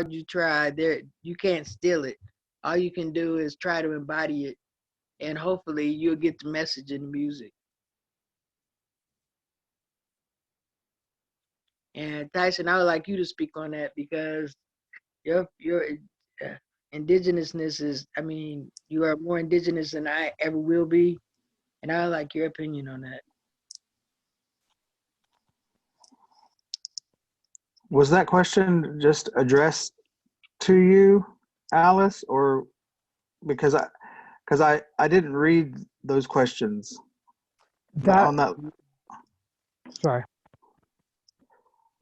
you try, there you can't steal it. All you can do is try to embody it, and hopefully you'll get the message in the music. And Tyson, I would like you to speak on that because your indigenousness is, I mean, you are more indigenous than I ever will be, and I would like your opinion on that. Was that question just addressed to you, Alice, or because I didn't read those questions That, on that. sorry.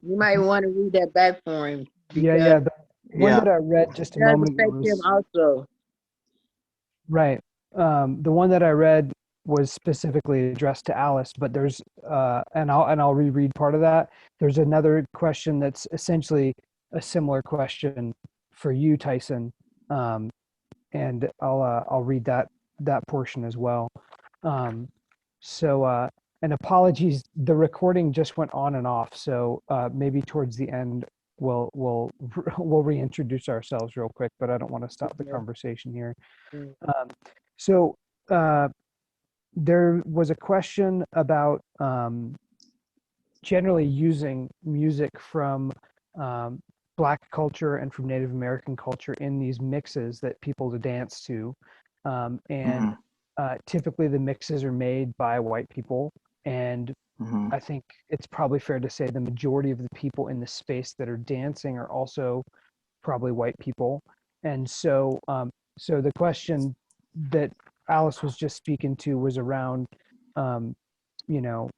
You might want to read that back for him Yeah, because the one that I read just it a does moment ago affect him was also. right. The one that I read was specifically addressed to Alice, but there's and I'll reread part of that. There's another question that's essentially a similar question for you, Tyson, um, and I'll read that portion as well. Um, and apologies, the recording just went on and off, so maybe towards the end we'll we'll reintroduce ourselves real quick, but I don't want to stop the Yeah. conversation here. Mm. So uh, there was a question about generally using music from um, Black culture and from Native American culture in these mixes that people dance to. And typically the mixes are made by white people. And I think it's probably fair to say the majority of the people in the space that are dancing are also probably white people. And so the question that Alice was just speaking to was around, um, you know,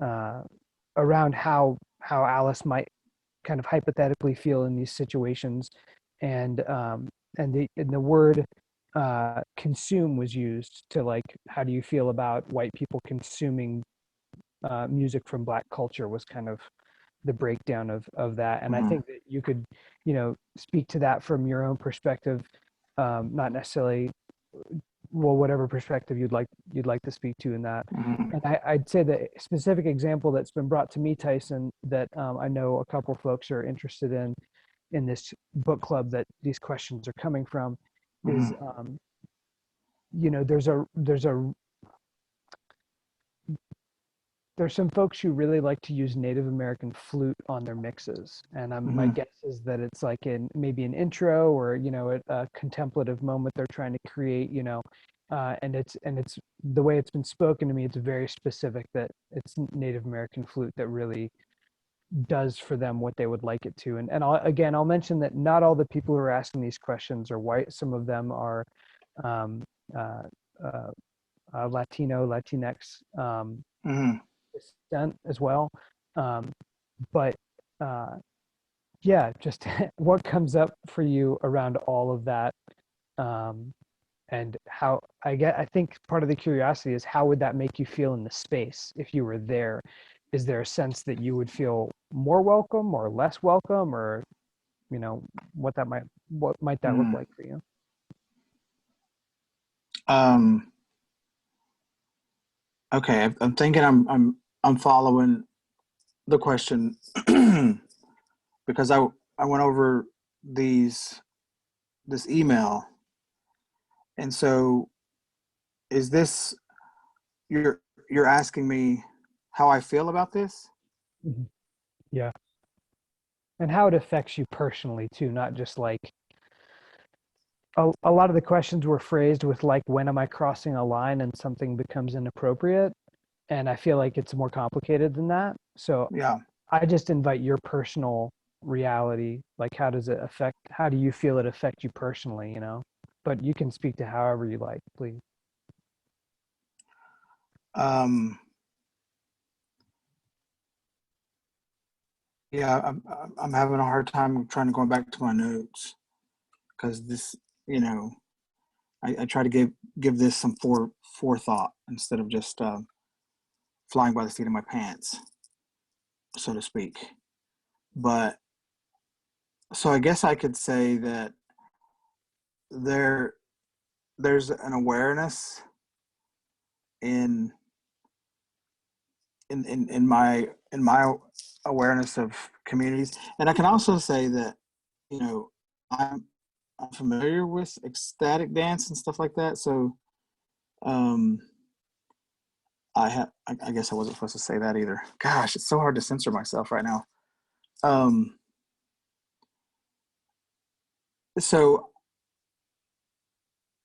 uh, around how Alice might kind of hypothetically feel in these situations, and the word consume was used to, like, how do you feel about white people consuming music from Black culture was kind of the breakdown of that. And I think that you could, speak to that from your own perspective, not necessarily, well, whatever perspective you'd like to speak to in that. And I'd say the specific example that's been brought to me, Tyson, that I know a couple folks are interested in this book club that these questions are coming from, is there's some folks who really like to use Native American flute on their mixes, and my guess is that it's like in maybe an intro or a contemplative moment they're trying to create, and it's the way it's been spoken to me. It's very specific that it's Native American flute that really does for them what they would like it to. And I'll mention that not all the people who are asking these questions are white. Some of them are um, uh, Latino, Latinx. Descent as well, but yeah, just what comes up for you around all of that, and how I think part of the curiosity is how would that make you feel in the space if you were there? Is there a sense that you would feel more welcome or less welcome, or what might that look like for you? Okay, I'm thinking I'm following the question because I went over this email, and so is this you're asking me how I feel about this? Yeah, and how it affects you personally too, not just like a lot of the questions were phrased with like, when am I crossing a line and something becomes inappropriate? And I feel like it's more complicated than that. So Yeah. I just invite your personal reality. Like, how do you feel it affect you personally, but you can speak to however you like, please. Yeah, I'm having a hard time trying to go back to my notes because this, I try to give this some forethought instead of just flying by the seat of my pants, so to speak. But so I guess I could say that there's an awareness in my awareness of communities, and I can also say that I'm familiar with ecstatic dance and stuff like that. So um, I guess I wasn't supposed to say that either. Gosh, it's so hard to censor myself right now. Um, so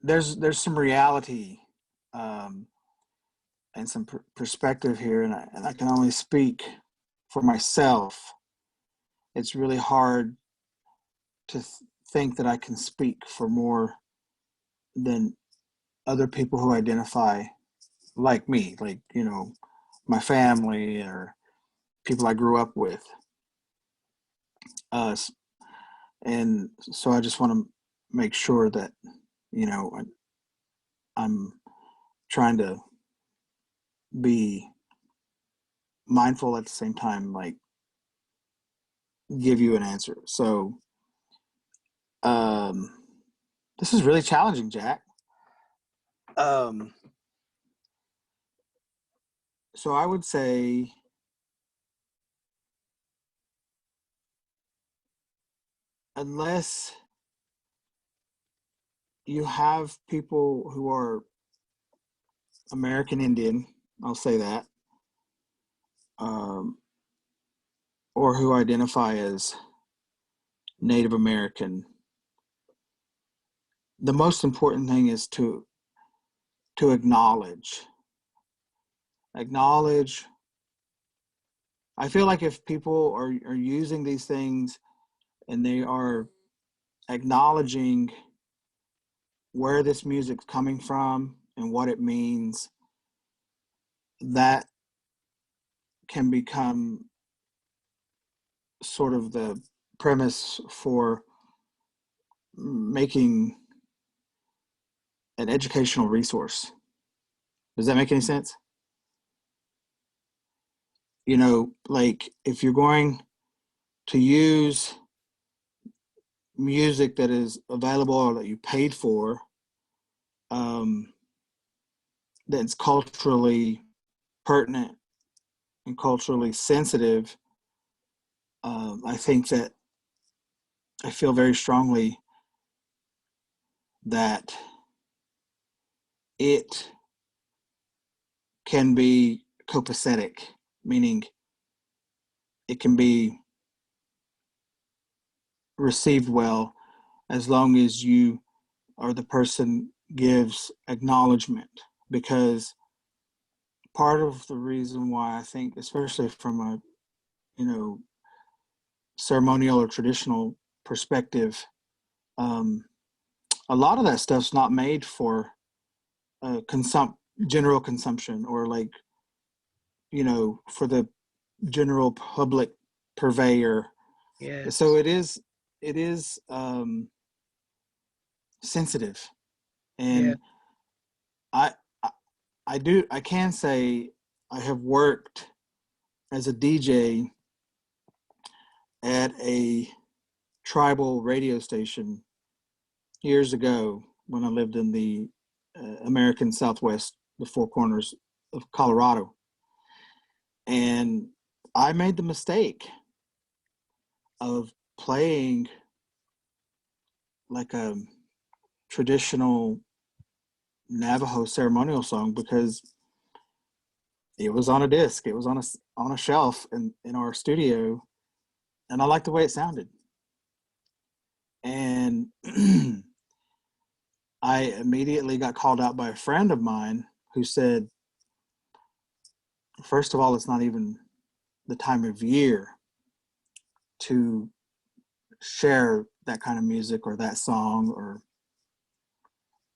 there's some reality um, and some perspective here, and I can only speak for myself. It's really hard to think that I can speak for more than other people who identify like me, like, my family or people I grew up with. Uh, and so I just want to make sure that, I'm trying to be mindful at the same time, like give you an answer. So um, this is really challenging, Jack. Um, so I would say unless you have people who are American Indian, I'll say that, um, or who identify as Native American, the most important thing is to acknowledge. I feel like if people are using these things and they are acknowledging where this music's coming from and what it means, that can become sort of the premise for making an educational resource. Does that make any sense? Like if you're going to use music that is available or that you paid for, that's culturally pertinent and culturally sensitive, I think that I feel very strongly that it can be copacetic, meaning it can be received well as long as you or the person gives acknowledgement. Because part of the reason why I think, especially from a ceremonial or traditional perspective, a lot of that stuff's not made for general consumption, or like for the general public purveyor. Yes. So it is sensitive, Yeah. and I I can say I have worked as a DJ at a tribal radio station years ago when I lived in the American Southwest, the Four Corners of Colorado. And I made the mistake of playing like a traditional Navajo ceremonial song because it was on a disc, it was on a shelf in our studio, and I liked the way it sounded. And I immediately got called out by a friend of mine who said, first of all, it's not even the time of year to share that kind of music or that song.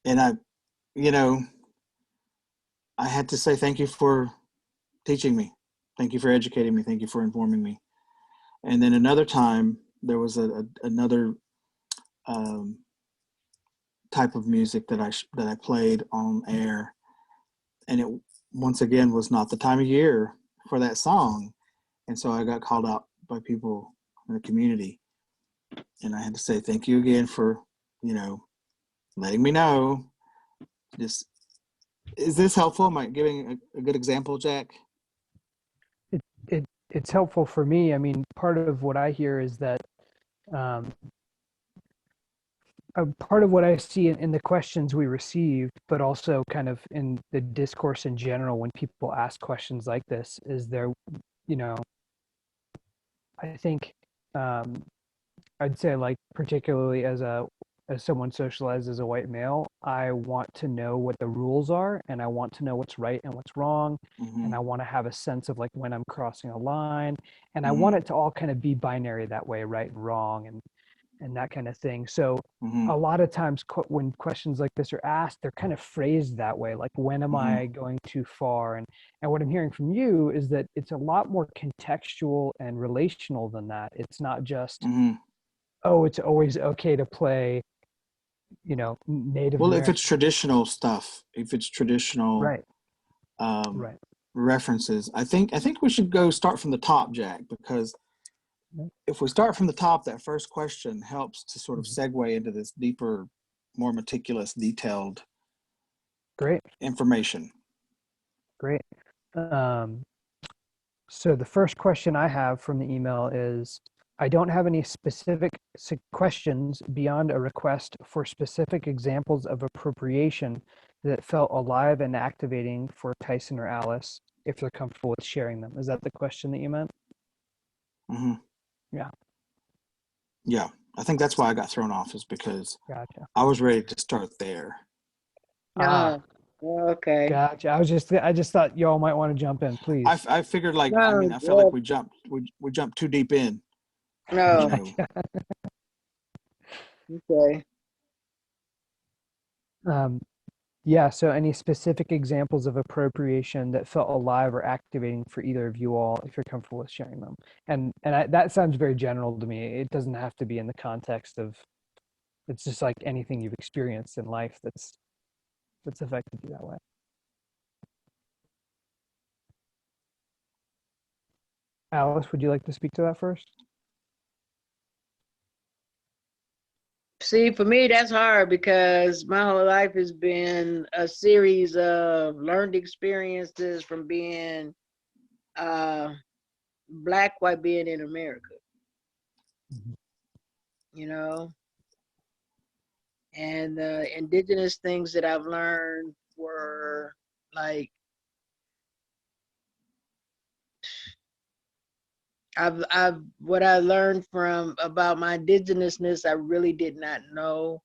And you know, I had to say thank you for teaching me. Thank you for educating me. Thank you for informing me. And then another time, there was another um, type of music that I played on air, and it once again was not the time of year for that song, and so I got called out by people in the community, and I had to say thank you again for letting me know. Just is this helpful? Am I giving a good example, Jack? It's helpful for me. I mean, part of what I hear is that um, part of what I see in the questions we received, but also kind of in the discourse in general, when people ask questions like this, is there, you know, I think I'd say, like, particularly as someone socialized as a white male, I want to know what the rules are, and I want to know what's right and what's wrong, and I want to have a sense of like when I'm crossing a line, and I want it to all kind of be binary that way, right and wrong, and that kind of thing. So a lot of times when questions like this are asked, they're kind of phrased that way, like, when am I going too far? And what I'm hearing from you is that it's a lot more contextual and relational than that. It's not just, oh, it's always okay to play, you know, Native Well, if American. it's traditional stuff, if it's traditional Right. Right. references, I think we should start from the top, Jack, because if we start from the top, that first question helps to sort of segue into this deeper, more meticulous, detailed Great. information. Great. So the first question I have from the email is, I don't have any specific questions beyond a request for specific examples of appropriation that felt alive and activating for Tyson or Alice, if they're comfortable with sharing them. Is that the question that you meant? Yeah. Yeah. I think that's why I got thrown off, is because Gotcha. I was ready to start there. Okay. Gotcha. I just thought y'all might want to jump in, please. I figured, like, No, I mean, I felt like we jumped too deep in. No. You know. Okay. Yeah, so any specific examples of appropriation that felt alive or activating for either of you all, if you're comfortable with sharing them? And that sounds very general to me. It doesn't have to be in the context of, it's just like anything you've experienced in life that's affected you that way. Alice, would you like to speak to that first? See, for me, that's hard because my whole life has been a series of learned experiences from being Black while being in America, you know, and the indigenous things that I've learned were like, what I learned from about my indigenousness, I really did not know,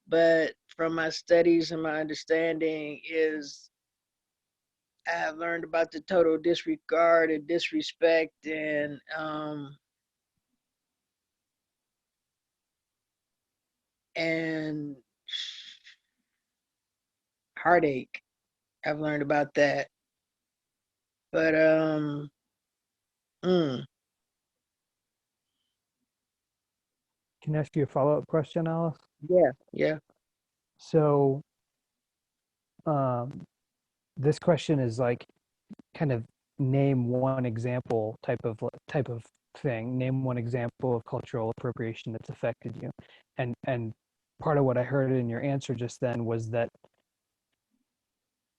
but from my studies and my understanding is I have learned about the total disregard and disrespect and heartache. I've learned about that. But mm, Can I ask you a follow-up question, Alice? yeah. So this question is like, kind of name one example type of thing. Name one example of cultural appropriation that's affected you. And part of what I heard in your answer just then was that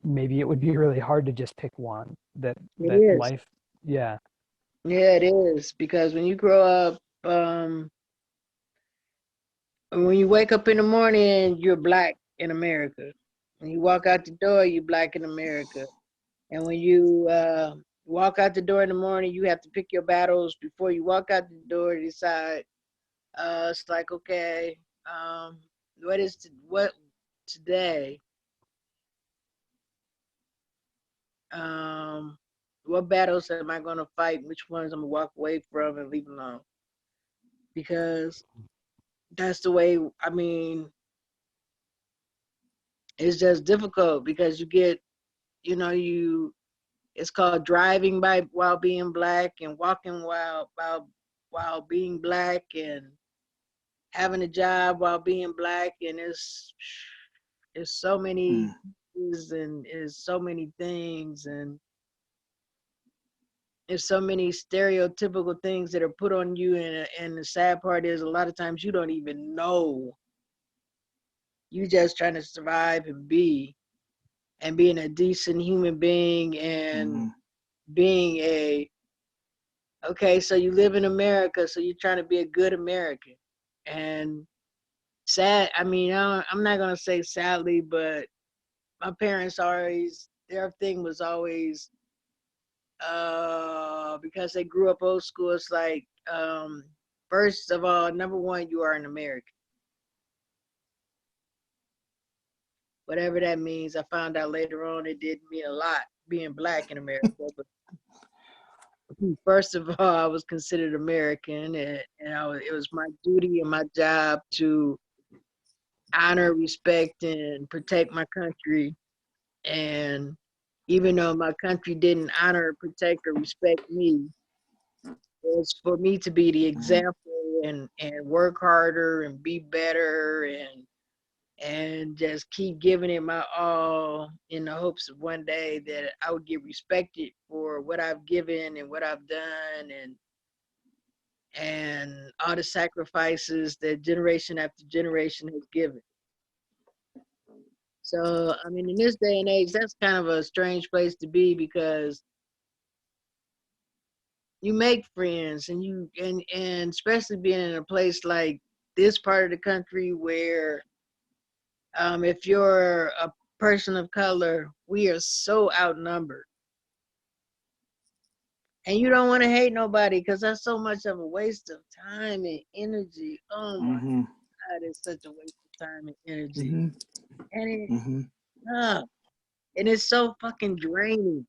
maybe it would be really hard to just pick one. That It is. life, yeah. Yeah, it is. Because when you grow up, when you wake up in the morning, you're Black in America. When you walk out the door, you're Black in America. And when you walk out the door in the morning, you have to pick your battles before you walk out the door to decide. It's like, okay, what today? What battles am I going to fight? Which ones I'm going to walk away from and leave alone? Because that's the way, I mean, it's just difficult because you get, it's called driving by while being Black and walking while being Black and having a job while being Black, and it's so many and it's so many things, and there's so many stereotypical things that are put on you, and the sad part is a lot of times you don't even know. You just trying to survive and being a decent human being and being okay, so you live in America, so you're trying to be a good American. And sad. I mean, I'm not gonna say sadly, but my parents always, their thing was always, because they grew up old school. It's like, first of all, number one, you are an American, whatever that means. I found out later on it didn't mean a lot being black in America, but first of all, I was considered American, and it was my duty and my job to honor, respect, and protect my country. And even though my country didn't honor, protect, or respect me, it was for me to be the example and work harder and be better and just keep giving it my all in the hopes of one day that I would get respected for what I've given and what I've done and all the sacrifices that generation after generation has given. So, I mean, in this day and age, that's kind of a strange place to be because you make friends and especially being in a place like this part of the country where if you're a person of color, we are so outnumbered. And you don't want to hate nobody because that's so much of a waste of time and energy. Oh my Mm-hmm. God, it's such a waste of time and energy. Mm-hmm. And it, Mm-hmm. and it's so fucking draining.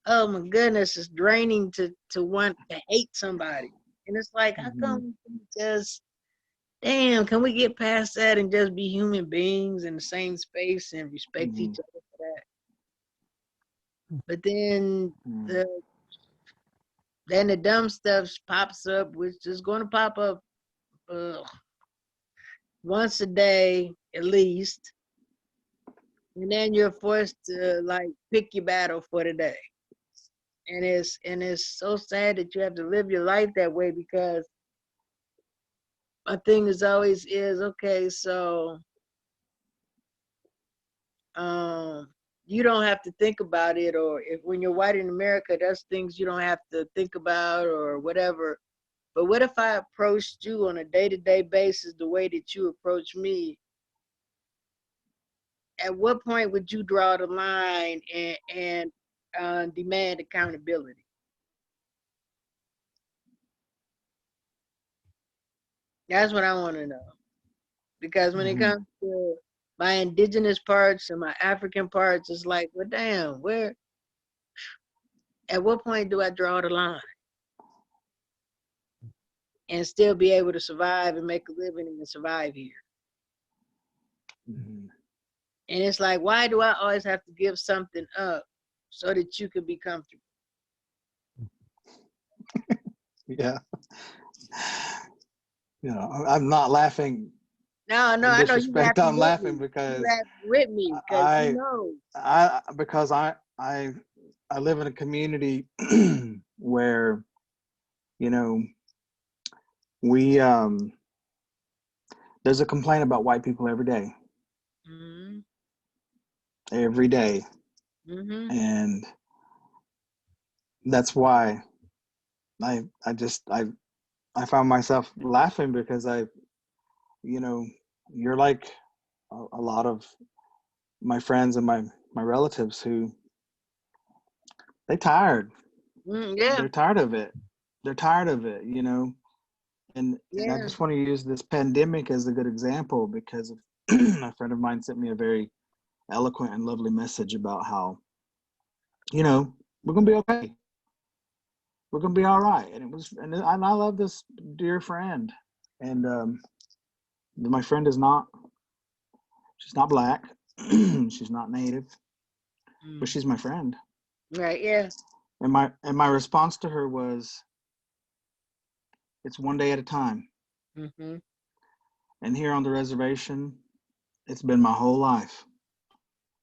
Oh my goodness, it's draining to want to hate somebody. And it's like, how Mm-hmm. come we just, damn, can we get past that and just be human beings in the same space and respect Mm-hmm. each other for that? But then Mm-hmm. the then the dumb stuff pops up, which is going to pop up once a day at least, and then you're forced to like pick your battle for the day. And it's so sad that you have to live your life that way because my thing is always is okay. So um, you don't have to think about it, or if when you're white in America, there's things you don't have to think about or whatever. But what if I approached you on a day-to-day basis the way that you approach me? At what point would you draw the line and demand accountability? That's what I want to know. Because when it Mm-hmm. comes to my indigenous parts and my African parts, it's like, well, damn, at what point do I draw the line and still be able to survive and make a living and survive here? Mm-hmm. And it's like, why do I always have to give something up so that you can be comfortable? Yeah. I'm not laughing No, in I know you disrespect. laughing I'm with laughing me. You because laughing with me because you I, know. because I live in a community where, you know, we there's a complaint about white people Mm-hmm. every day, Mm-hmm. and that's why I found myself laughing because you know, you're like a lot of my friends and my relatives who they tired. Yeah, They're tired of it. They're tired of it, you know. And I yeah. just want to use this pandemic as a good example because of a friend of mine sent me a very eloquent and lovely message about how, you know, we're gonna be okay. We're gonna be all right. And I love this dear friend. And my friend is not, she's not black, she's not native, but Mm. she's my friend. Right, yeah. And my response to her was, it's one day at a time. Mm-hmm. And here on the reservation, it's been my whole life.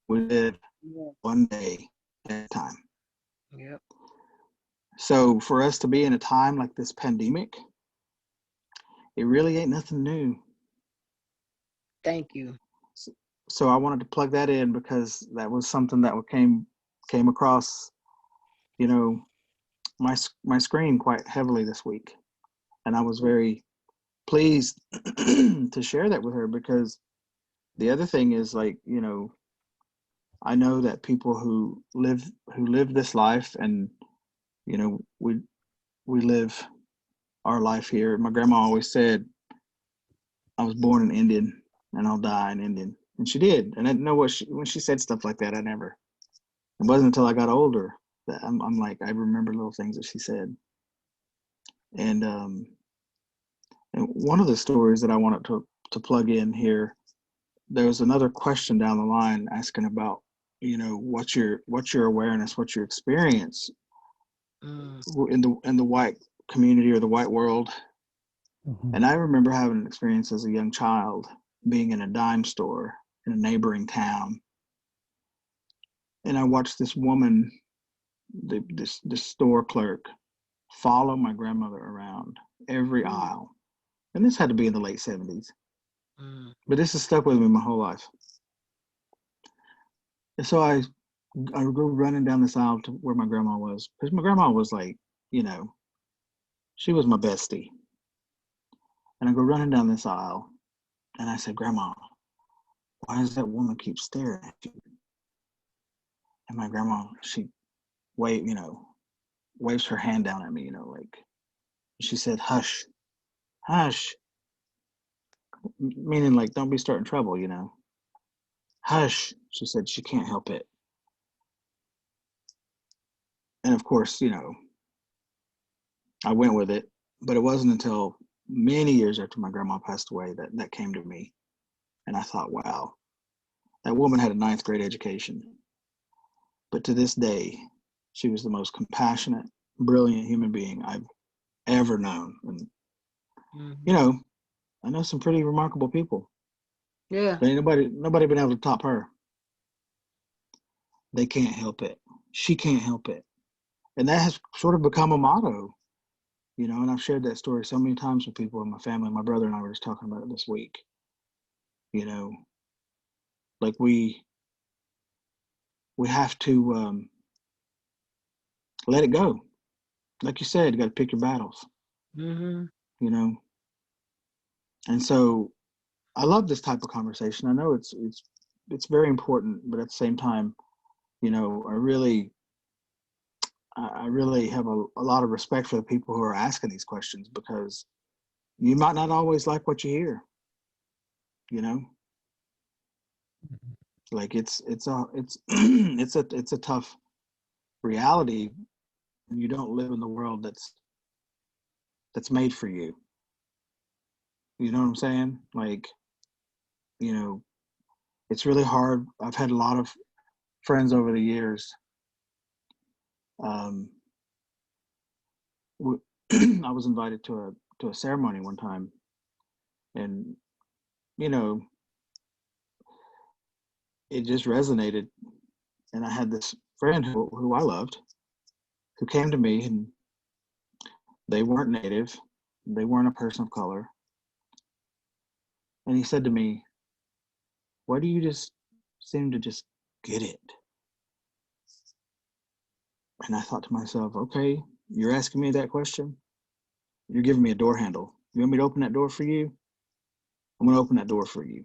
We live Yeah. one day at a time. Yep. So for us to be in a time like this pandemic, it really ain't nothing new. Thank you. So I wanted to plug that in because that was something that came across, you know, my screen quite heavily this week, and I was very pleased to share that with her, because the other thing is, like, I know that people who live this life, and we live our life here. My grandma always said, I was born an Indian and I'll die an Indian. And she did. And I know when she said stuff like that, it wasn't until I got older that I'm like, I remember little things that she said. And one of the stories that I wanted to plug in here, there was another question down the line asking about, what's your awareness, what's your experience in the white community or the white world. Mm-hmm. And I remember having an experience as a young child being in a dime store in a neighboring town. And I watched this woman, this store clerk, follow my grandmother around every aisle. And this had to be in the late 70s. But this has stuck with me my whole life. And so I go running down this aisle to where my grandma was. Because my grandma was like, she was my bestie. And I go running down this aisle. And I said, Grandma, why does that woman keep staring at you? And my grandma, she waves her hand down at me, like, she said, hush, hush. Meaning, like, don't be starting trouble, Hush, she said, she can't help it. And of course, I went with it, but it wasn't until many years after my grandma passed away that came to me. And I thought, wow, that woman had a 9th grade education. But to this day, she was the most compassionate, brilliant human being I've ever known. And, I know some pretty remarkable people. Yeah. But ain't nobody been able to top her. They can't help it. She can't help it. And that has sort of become a motto, and I've shared that story so many times with people in my family. My brother and I were just talking about it this week. Like we have to let it go. Like you said, you got to pick your battles. Mm-hmm. And so I love this type of conversation. I know it's very important, but at the same time, I really have a lot of respect for the people who are asking these questions, because you might not always like what you hear. Like it's it's a tough reality when you don't live in the world that's made for you. You know what I'm saying? Like, it's really hard. I've had a lot of friends over the years. I was invited to a ceremony one time, and it just resonated. And I had this friend who I loved, who came to me, and they weren't native, they weren't a person of color, and he said to me, "Why do you just seem to just get it?" And I thought to myself, okay, you're asking me that question? You're giving me a door handle. You want me to open that door for you? I'm going to open that door for you.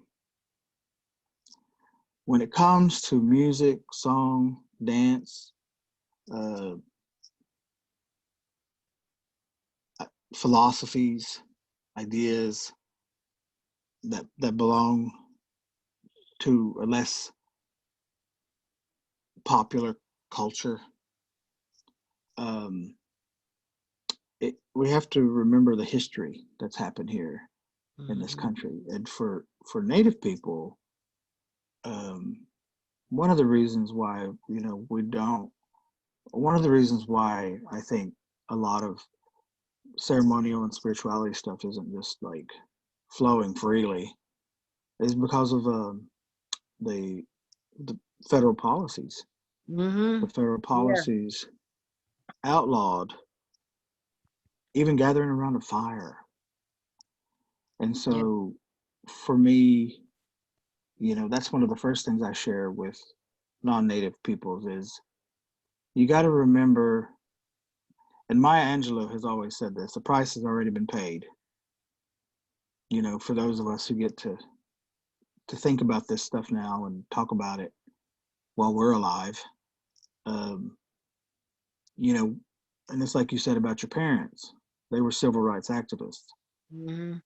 When it comes to music, song, dance, philosophies, ideas that belong to a less popular culture, we have to remember the history that's happened here in this country. And for Native people, one of the reasons why one of the reasons why I think a lot of ceremonial and spirituality stuff isn't just like flowing freely is because of the federal policies. Mm-hmm. The federal policies outlawed even gathering around a fire. And so for me, that's one of the first things I share with non-native peoples is you got to remember, and Maya Angelou has always said this, the price has already been paid. for those of us who get to think about this stuff now and talk about it while we're alive, um, and it's like you said about your parents. They were civil rights activists. Mm-hmm.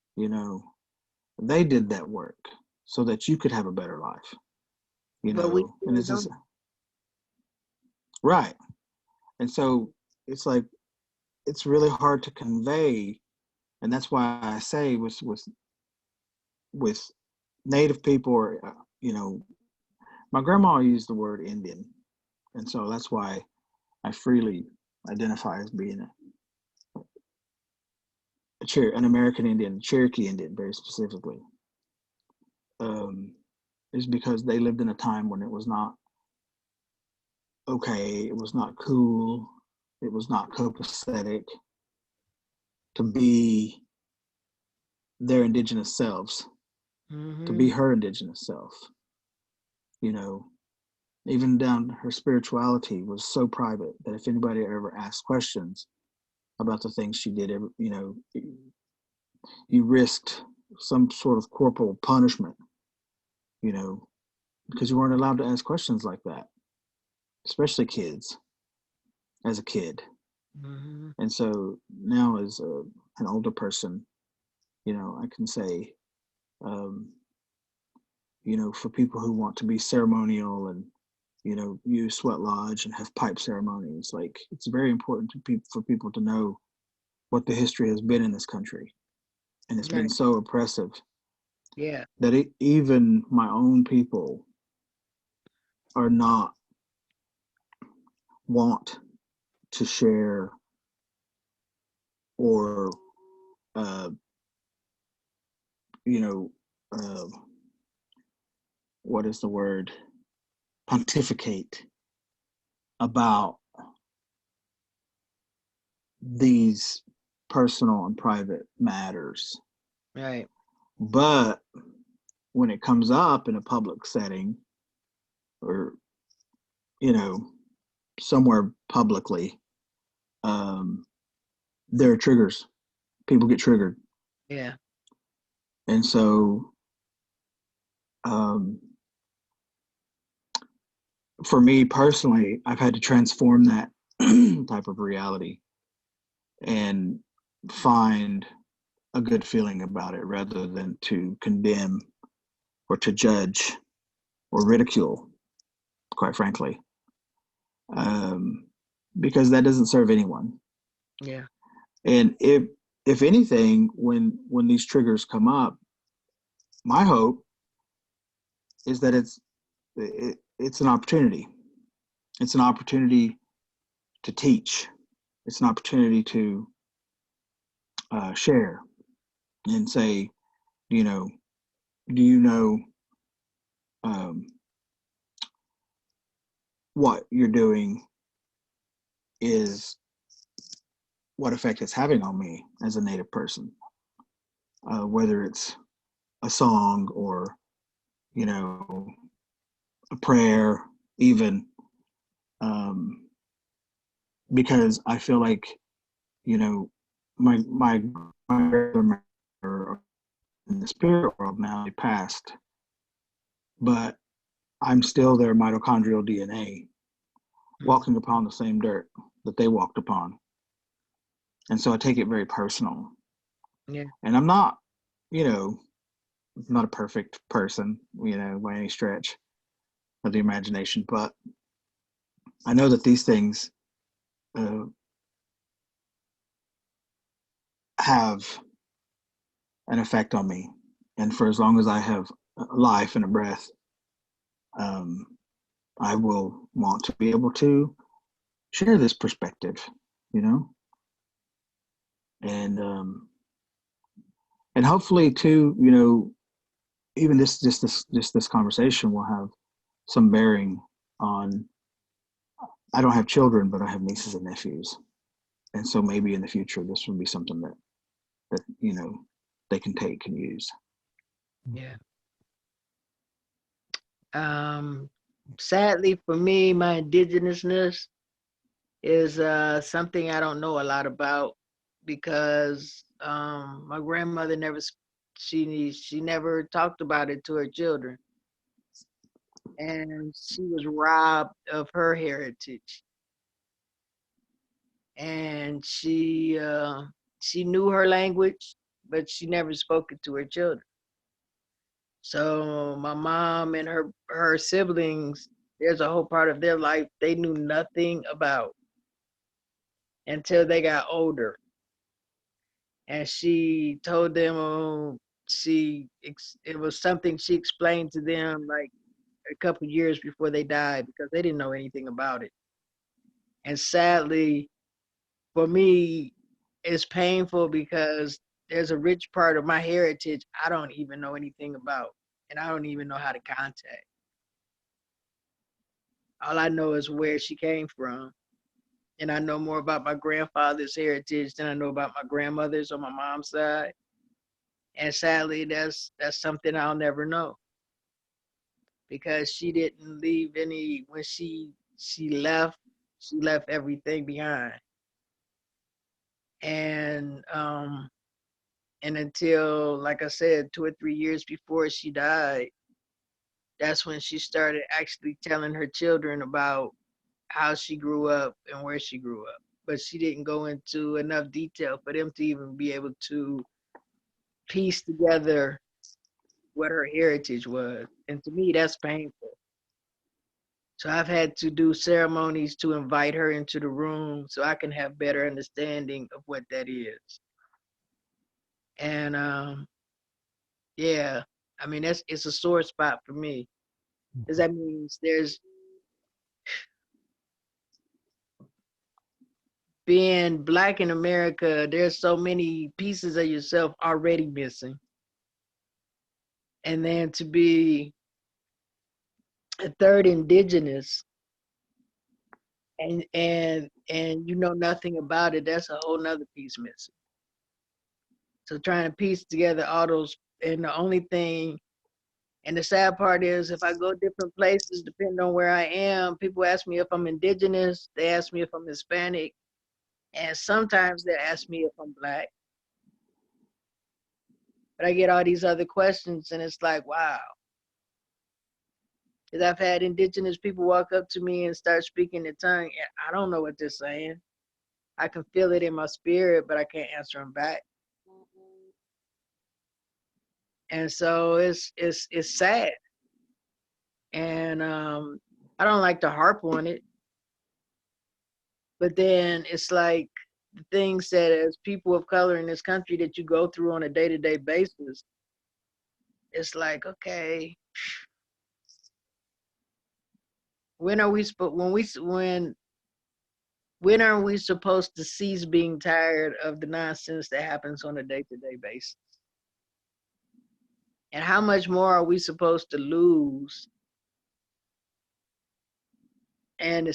They did that work so that you could have a better life. But we And still it's just don't. right. And so it's like it's really hard to convey, and that's why I say with Native people, or my grandma used the word Indian, and so that's why I freely identify as being an American Indian, Cherokee Indian, very specifically. Is because they lived in a time when it was not okay, it was not cool, it was not copacetic to be their indigenous selves, to Mm-hmm. be her indigenous self. You know, even down her spirituality was so private that if anybody ever asked questions about the things she did, you risked some sort of corporal punishment, you know, because you weren't allowed to ask questions like that, especially kids, as a kid. Mm-hmm. And so now, as an older person, I can say, um, for people who want to be ceremonial and, use sweat lodge and have pipe ceremonies, like it's very important for people to know what the history has been in this country. And it's been Right. so oppressive Yeah. that even my own people are not want to share or uh, you know uh, what is the word, pontificate about these personal and private matters. Right. But when it comes up in a public setting, or somewhere publicly, um, there are triggers. People get triggered. Yeah. And so, um, for me personally, I've had to transform that type of reality and find a good feeling about it rather than to condemn or to judge or ridicule, quite frankly, um, because that doesn't serve anyone. Yeah. And if anything, when these triggers come up, my hope is that it's an opportunity. It's an opportunity to teach. It's an opportunity to share and say, you know, do you know um, what you're doing is what effect it's having on me as a Native person, whether it's a song or, you know, a prayer, even, um, because I feel like, you know, my grandmother in the spirit world now, they passed, but I'm still their mitochondrial DNA, Mm-hmm. walking upon the same dirt that they walked upon. And so I take it very personal. Yeah. And I'm not, you know, not a perfect person, by any stretch of the imagination, but I know that these things uh, have an effect on me. And for as long as I have a life and a breath, um, I will want to be able to share this perspective, you know, and hopefully too, even this conversation will have some bearing on. I don't have children, but I have nieces and nephews, and so maybe in the future this will be something that they can take and use. Yeah. Sadly for me, my indigenousness is something I don't know a lot about because my grandmother never she never talked about it to her children, and she was robbed of her heritage. And she knew her language, but she never spoke it to her children. So my mom and her siblings, there's a whole part of their life they knew nothing about until they got older. And she told them, it was something she explained to them like a couple years before they died, because they didn't know anything about it. And sadly, for me, it's painful because there's a rich part of my heritage I don't even know anything about, and I don't even know how to contact. All I know is where she came from, and I know more about my grandfather's heritage than I know about my grandmother's on my mom's side. And sadly, that's something I'll never know, because she didn't leave any. When she left everything behind. And and until, like I said, 2 or 3 years before she died, that's when she started actually telling her children about how she grew up and where she grew up. But she didn't go into enough detail for them to even be able to piece together what her heritage was. And to me, that's painful. So I've had to do ceremonies to invite her into the room so I can have better understanding of what that is. And yeah, I mean, it's a sore spot for me, because that means there's being Black in America, there's so many pieces of yourself already missing. And then to be a third indigenous, and you know nothing about it, that's a whole nother piece missing. So trying to piece together all those, and the only thing, and the sad part is, if I go different places, depending on where I am, people ask me if I'm indigenous, they ask me if I'm Hispanic, and sometimes they ask me if I'm Black. But I get all these other questions, and it's like, wow. Because I've had indigenous people walk up to me and start speaking in tongue, and I don't know what they're saying. I can feel it in my spirit, but I can't answer them back. And so it's sad. And I don't like to harp on it, but then it's like the things that as people of color in this country that you go through on a day-to-day basis, it's like, okay, when are we supposed when are we supposed to cease being tired of the nonsense that happens on a day-to-day basis? And how much more are we supposed to lose? And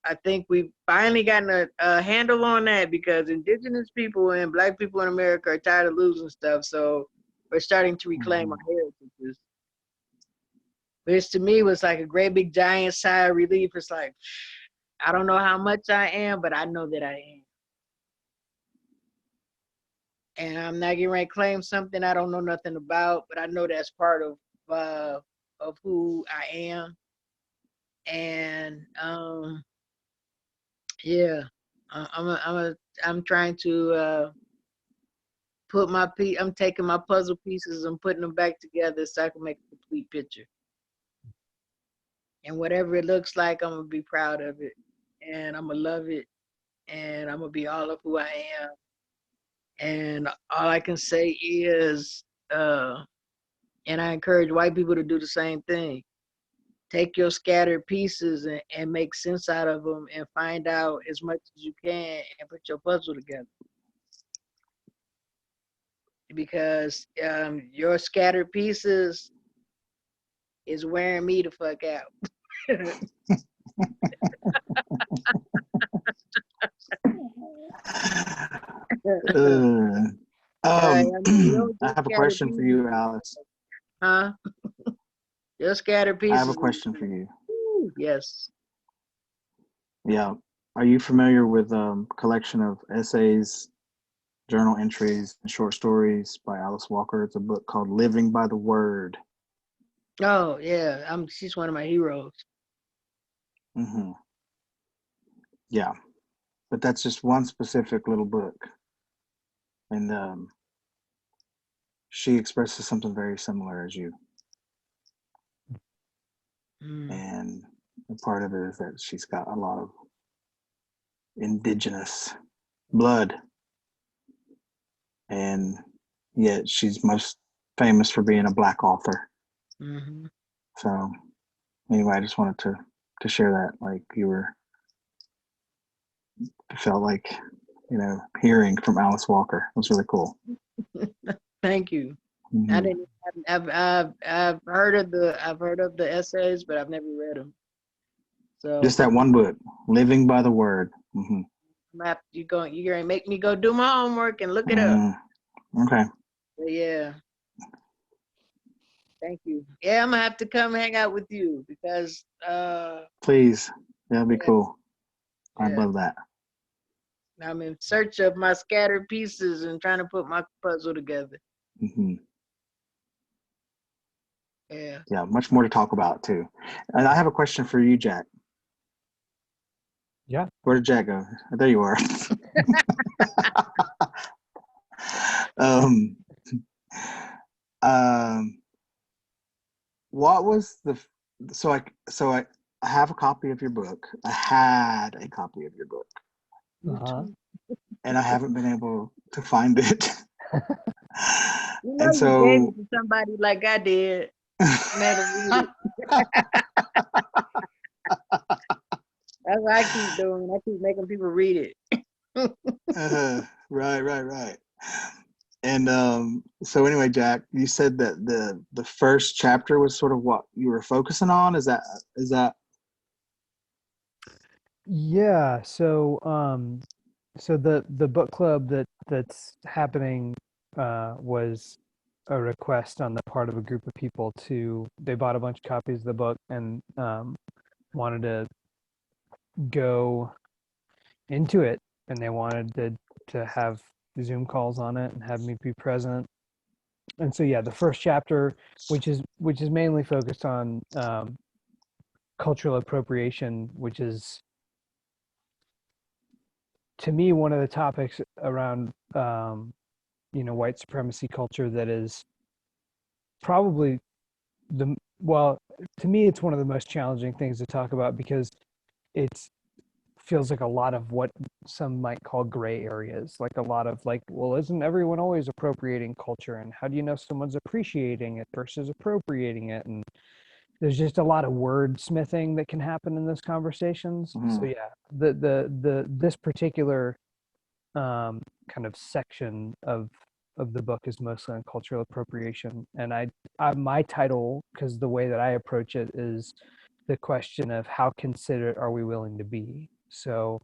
I think we've finally gotten a handle on that, because indigenous people and Black people in America are tired of losing stuff. So we're starting to reclaim our heritages. But to me, it was like a great big giant sigh of relief. It's like, I don't know how much I am, but I know that I am. And I'm not getting ready to claim something I don't know nothing about, but I know that's part of who I am. And yeah, I'm trying to I'm taking my puzzle pieces and putting them back together so I can make a complete picture. And whatever it looks like, I'm gonna be proud of it, and I'm gonna love it, and I'm gonna be all of who I am. And all I can say is, and I encourage white people to do the same thing. Take your scattered pieces and make sense out of them, and find out as much as you can and put your puzzle together. Because your scattered pieces is wearing me the fuck out. I You don't have a question for you, Alice. huh? Your scattered pieces. I have a question for you. Yes. Yeah. Are you familiar with collection of essays journal entries and short stories by Alice Walker. It's a book called Living by the Word. Oh yeah, she's one of my heroes. Mm-hmm. Yeah, but that's just one specific little book, and she expresses something very similar as you. And a part of it is that she's got a lot of indigenous blood, and yet she's most famous for being a Black author. Mm-hmm. So anyway, I just wanted to share that. Like felt like, hearing from Alice Walker was really cool. Thank you. Mm-hmm. I didn't. I've heard of the essays, but I've never read them. So just that one book, Living by the Word. Mm-hmm. You're gonna make me go do my homework and look it up. Okay. But yeah. Thank you. Yeah, I'm gonna have to come hang out with you because please, that'd be cool. I'd love that. I'm in search of my scattered pieces and trying to put my puzzle together. Mm-hmm. Yeah, much more to talk about too. And I have a question for you, Jack. Yeah. Where did Jack go? There you are. What was so I have a copy of your book. I had a copy of your book. Uh-huh. And I haven't been able to find it. and so you gave it to somebody like I did. That's what I keep doing. I keep making people read it. Right. And so anyway, Jack, you said that the first chapter was sort of what you were focusing on. Is that? Yeah. So the book club that's happening was a request on the part of a group of people they bought a bunch of copies of the book and wanted to go into it, and they wanted to have Zoom calls on it and have me be present. And so the first chapter, which is mainly focused on cultural appropriation, which is to me one of the topics around white supremacy culture that is probably to me it's one of the most challenging things to talk about because it's feels like a lot of what some might call gray areas, like a lot of well, isn't everyone always appropriating culture, and how do you know someone's appreciating it versus appropriating it? And there's just a lot of wordsmithing that can happen in those conversations. Mm-hmm. So this particular kind of section of the book is mostly on cultural appropriation, and I my title, because the way that I approach it is the question of how considerate are we willing to be. So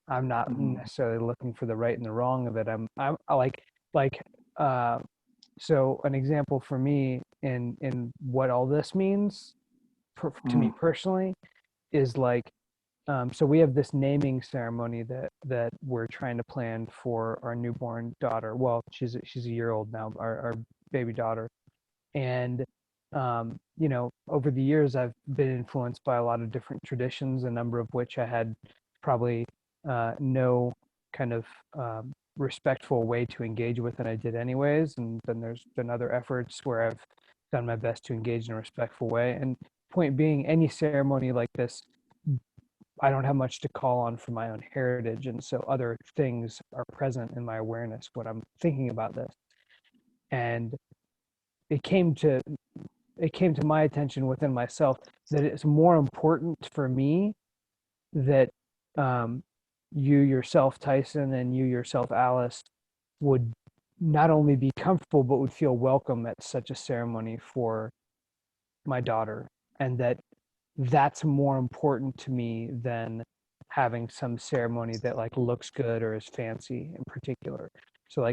I'm not necessarily looking for the right and the wrong of it. I'm so an example for me in what all this means to me personally is so we have this naming ceremony that we're trying to plan for our newborn daughter. Well, she's a year old now, our baby daughter. And over the years I've been influenced by a lot of different traditions, a number of which I had probably no kind of respectful way to engage with, and I did anyways. And then there's been other efforts where I've done my best to engage in a respectful way. And point being, any ceremony like this, I don't have much to call on from my own heritage, and so other things are present in my awareness when I'm thinking about this. And it came to my attention within myself that it's more important for me that you yourself, Tyson, and you yourself, Alice, would not only be comfortable but would feel welcome at such a ceremony for my daughter, and that's more important to me than having some ceremony that looks good or is fancy in particular. So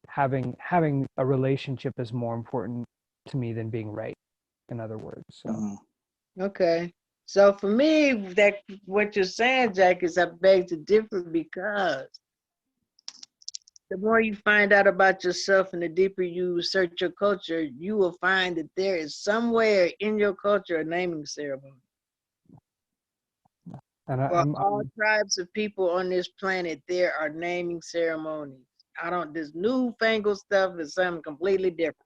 having a relationship is more important to me than being right, in other words. So Okay. So for me, that what you're saying, Jack, is I beg to differ because the more you find out about yourself and the deeper you research your culture, you will find that there is somewhere in your culture a naming ceremony. And For all tribes of people on this planet, there are naming ceremonies. This newfangled stuff is something completely different.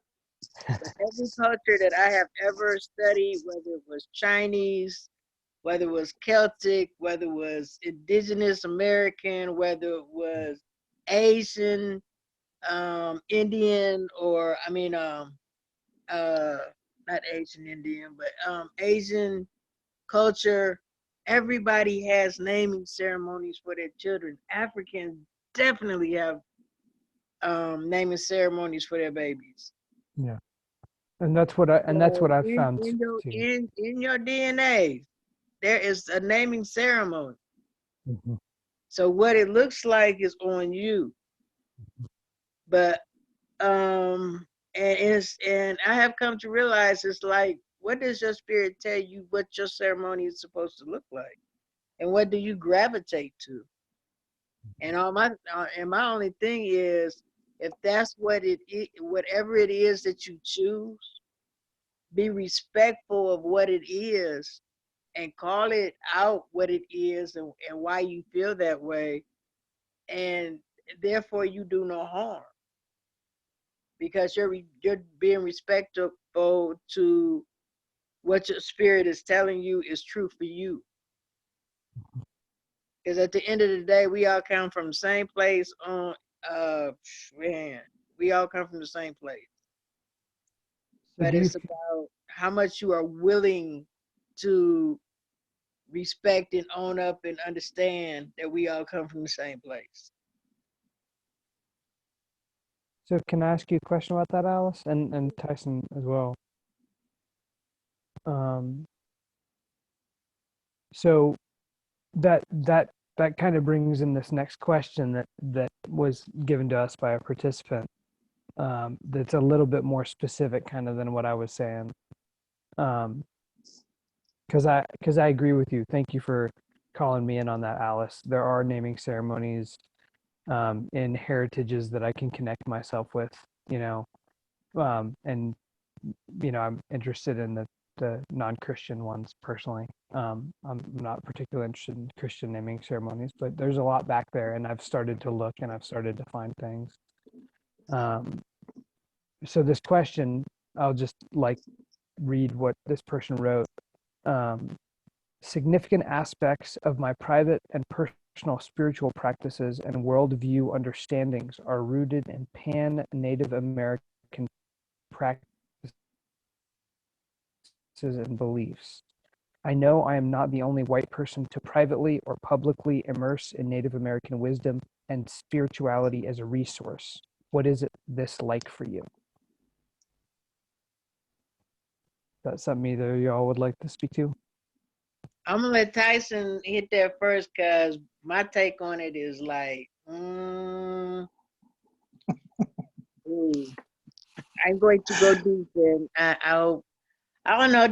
But every culture that I have ever studied, whether it was Chinese, whether it was Celtic, whether it was indigenous American, whether it was Asian, Indian, or not Asian Indian, but Asian culture, everybody has naming ceremonies for their children. Africans definitely have naming ceremonies for their babies. yeah, and that's what I've found in your too. in your DNA, there is a naming ceremony. Mm-hmm. So what it looks like is on you. But and I have come to realize it's like, what does your spirit tell you what your ceremony is supposed to look like? And what do you gravitate to? And my only thing is, if that's what it is, whatever it is that you choose, be respectful of what it is and call it out what it is and why you feel that way. And therefore you do no harm, because you're being respectful to what your spirit is telling you is true for you. Because at the end of the day, we all come from the same place man, we all come from the same place. So But it's about how much you are willing to respect and own up and understand that we all come from the same place. So can I ask you a question about that, Alice, and Tyson as well? So that kind of brings in this next question that was given to us by a participant. That's a little bit more specific, kind of, than what I was saying. Because I agree with you. Thank you for calling me in on that, Alice. There are naming ceremonies in heritages that I can connect myself with, and I'm interested in the non-Christian ones personally. I'm not particularly interested in Christian naming ceremonies, but there's a lot back there, and I've started to look and I've started to find things. So this question, I'll just read what this person wrote. Significant aspects of my private and personal spiritual practices and worldview understandings are rooted in pan-Native American practices and beliefs. I know I am not the only white person to privately or publicly immerse in Native American wisdom and spirituality as a resource. What is this like for you? That's something either of y'all would like to speak to? I'm gonna let Tyson hit that first, because my take on it is like, I'm going to go deep, and I don't know,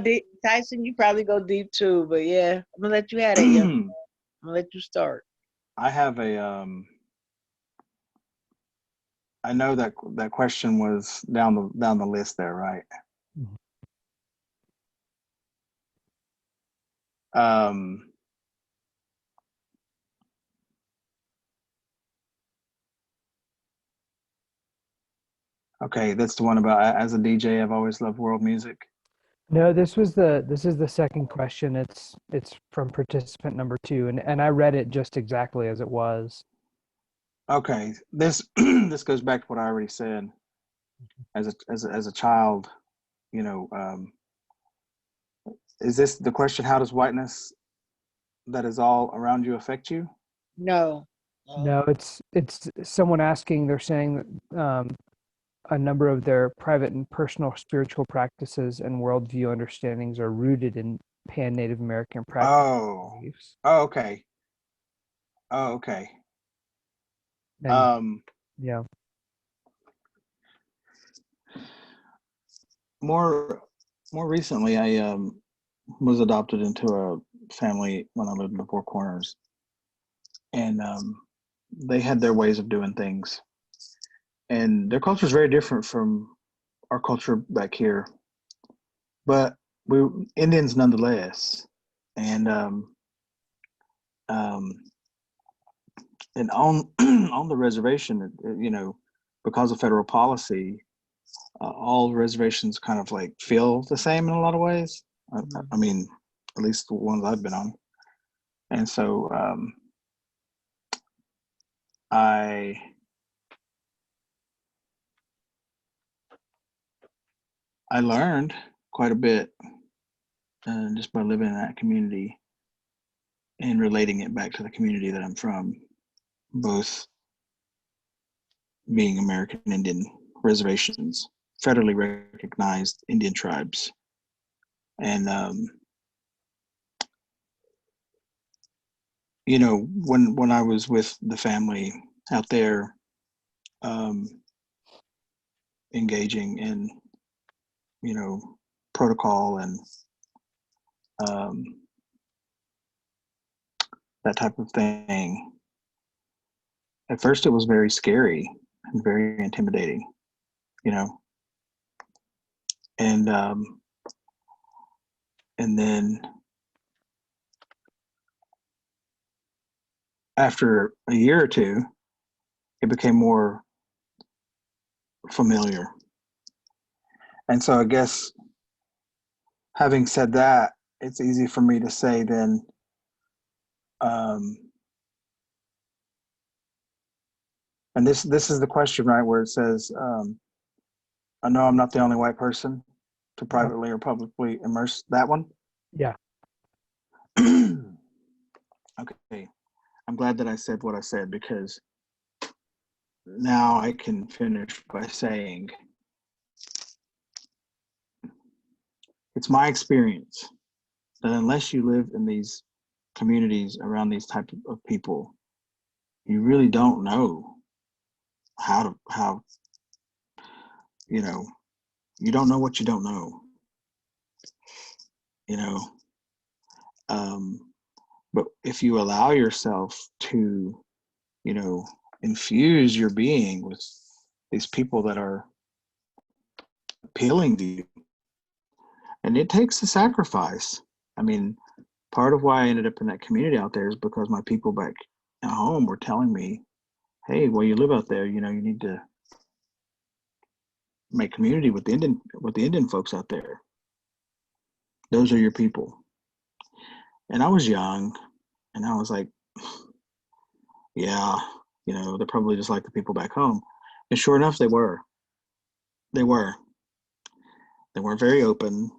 Tyson, you probably go deep too, but yeah, I'm gonna let you have it, young man. I'm gonna let you start. I have I know that question was down the list there, right? Okay, that's the one about, as a DJ, I've always loved world music. No, this is the second question. It's from participant number 2, and I read it just exactly as it was. Okay, this this goes back to what I already said. As a child, is this the question? How does whiteness that is all around you affect you? No. No, it's someone asking. They're saying that a number of their private and personal spiritual practices and worldview understandings are rooted in pan-Native American practices and beliefs. Okay. And, yeah. More recently, I was adopted into a family when I lived in the Four Corners, and they had their ways of doing things. and their culture is very different from our culture back here. But we Indians nonetheless, and um, and on on the reservation, because of federal policy, all reservations kind of like feel the same in a lot of ways. I mean, at least the ones I've been on, and so I learned quite a bit just by living in that community and relating it back to the community that I'm from, both being American Indian reservations, federally recognized Indian tribes. And, when I was with the family out there, engaging in, protocol and that type of thing, at first it was very scary and very intimidating, and then after a year or two, it became more familiar. And so I guess, having said that, it's easy for me to say then, and this is the question, right, where it says, I know I'm not the only white person to privately or publicly immerse. That one? Yeah. Okay. I'm glad that I said what I said, because now I can finish by saying it's my experience that unless you live in these communities around these type of people, you really don't know how you don't know what you don't know, you know. But if you allow yourself to, infuse your being with these people that are appealing to you, and it takes a sacrifice. I mean, part of why I ended up in that community out there is because my people back at home were telling me, hey, well, you live out there, you need to make community with the Indian folks out there. Those are your people. And I was young, and I was like, yeah, they're probably just like the people back home. And sure enough, they were. They were. They weren't very open.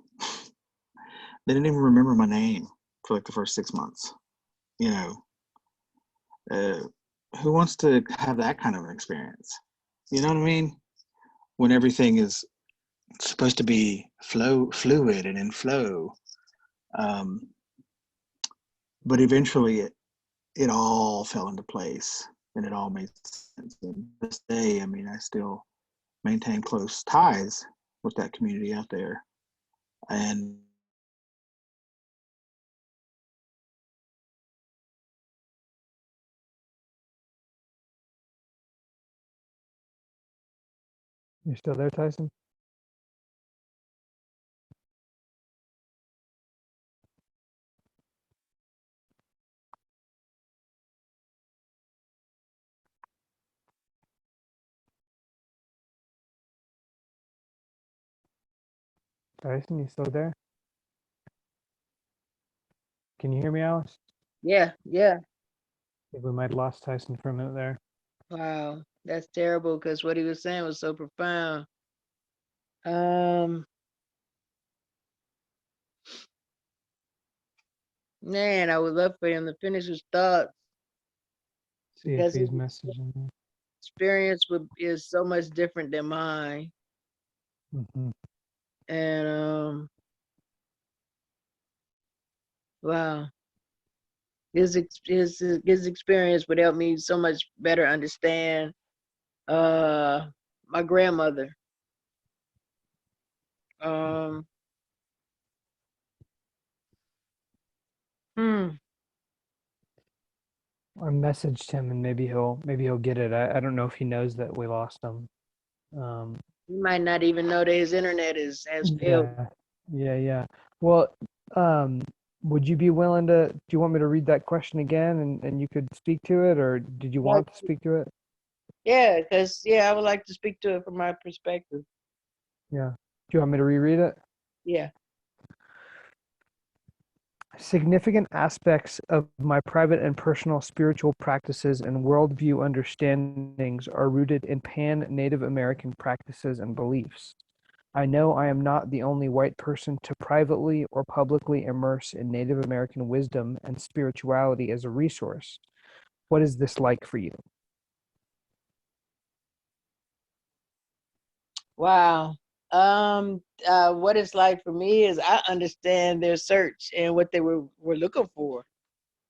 They didn't even remember my name for like the first 6 months. Who wants to have that kind of an experience? You know what I mean? When everything is supposed to be fluid and in flow. But eventually it all fell into place, and it all made sense. And this day, I mean, I still maintain close ties with that community out there. And You still there, Tyson? Tyson, you still there? Can you hear me, Alice? Yeah, yeah. I think we might have lost Tyson for a minute there. Wow, that's terrible because what he was saying was so profound. Um, Man, I would love for him to finish his thoughts See if because his he's messaging me. experience is so much different than mine. Mm-hmm. And wow, his experience would help me so much better understand my grandmother. Um, hmm. I messaged him, and maybe he'll get it. I don't know if he knows that we lost him. Um, You might not even know that his internet has failed. yeah. Well, um, would you be willing to, do you want me to read that question again and you could speak to it, or did you Like, want to speak to it? yeah, because I would like to speak to it from my perspective. Yeah. Do you want me to reread it? Yeah. Significant aspects of my private and personal spiritual practices and worldview understandings are rooted in pan Native American practices and beliefs. I know I am not the only white person to privately or publicly immerse in Native American wisdom and spirituality as a resource. What is this like for you? Wow. What it's like for me is I understand their search and what they were looking for,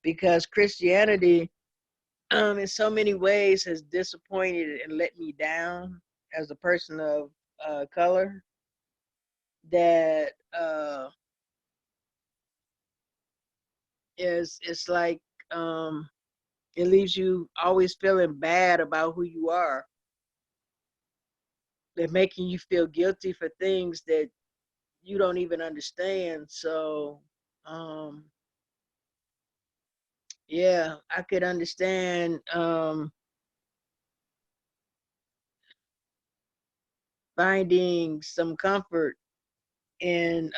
because Christianity, in so many ways has disappointed and let me down as a person of color, that is it's like, um, it leaves you always feeling bad about who you are. They're making you feel guilty for things that you don't even understand. So, um, yeah, I could understand finding some comfort in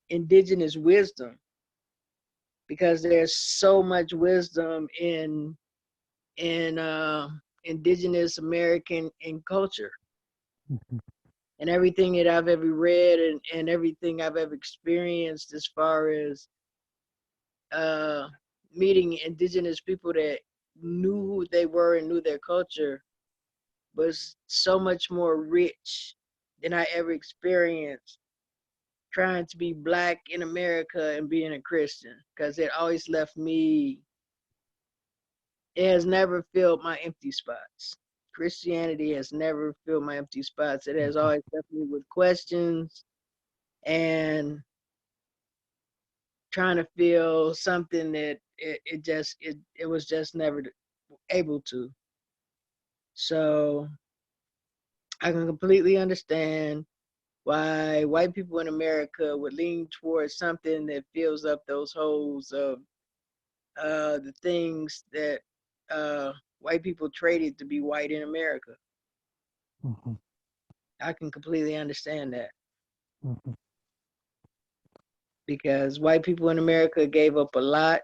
indigenous wisdom, because there's so much wisdom in indigenous American in culture, Mhm. and everything that I've ever read, and everything I've ever experienced as far as uh, meeting indigenous people that knew who they were and knew their culture, was so much more rich than I ever experienced trying to be black in America and being a Christian, because it always left me, it has never filled my empty spots. Christianity has never filled my empty spots. It has always left me with questions and trying to feel something that it was just never able to. So I can completely understand why white people in America would lean towards something that fills up those holes of the things that uh, white people traded to be white in America. Mhm. I can completely understand that, Mhm. because white people in America gave up a lot.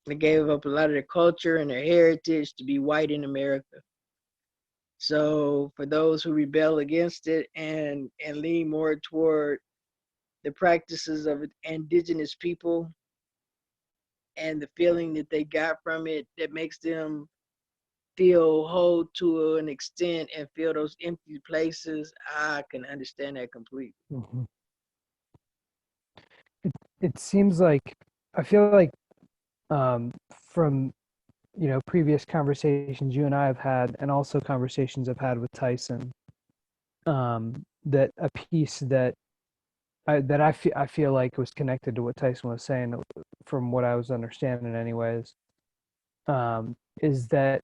They gave up a lot of their culture and their heritage to be white in America. So for those who rebel against it and lean more toward the practices of indigenous people and the feeling that they got from it, that makes them feel whole to an extent and feel those empty places, I can understand that completely. Mhm. It seems like, I feel like, from previous conversations you and I have had, and also conversations I've had with Tyson, that a piece I feel like was connected to what Tyson was saying, from what I was understanding, anyways, is that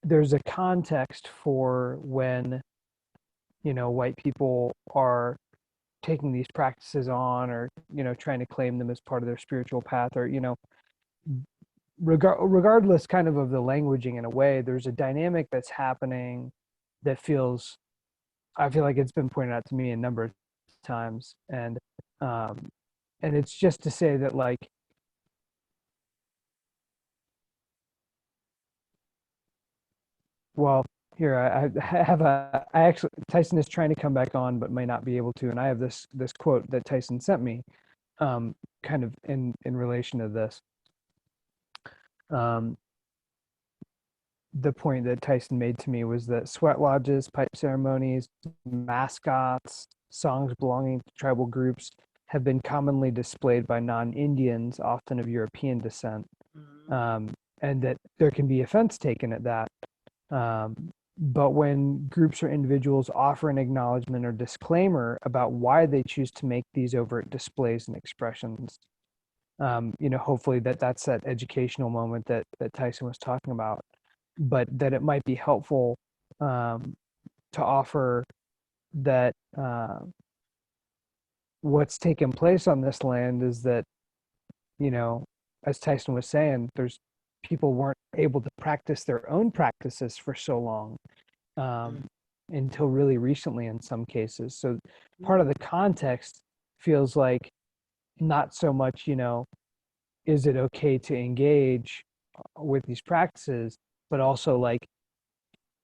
there's a context for when white people are taking these practices on, or trying to claim them as part of their spiritual path, or regardless kind of the languaging. In a way, there's a dynamic that's happening that feels, I feel like it's been pointed out to me a number of times, um, and it's just to say that, like, well, here I have I actually, Tyson is trying to come back on but might not be able to, and I have this quote that Tyson sent me, kind of in relation to this. Um, the point that Tyson made to me was that sweat lodges, pipe ceremonies, mascots, songs belonging to tribal groups have been commonly displayed by non-Indians, often of European descent, Mhm. um, and that there can be offense taken at that. But when groups or individuals offer an acknowledgement or disclaimer about why they choose to make these overt displays and expressions, hopefully that's that educational moment that Tyson was talking about, but that it might be helpful, to offer that what's taken place on this land is that, you know, as Tyson was saying, there's people weren't able to practice their own practices for so long, um, until really recently in some cases. So part of the context feels like not so much, you know, is it okay to engage with these practices, but also like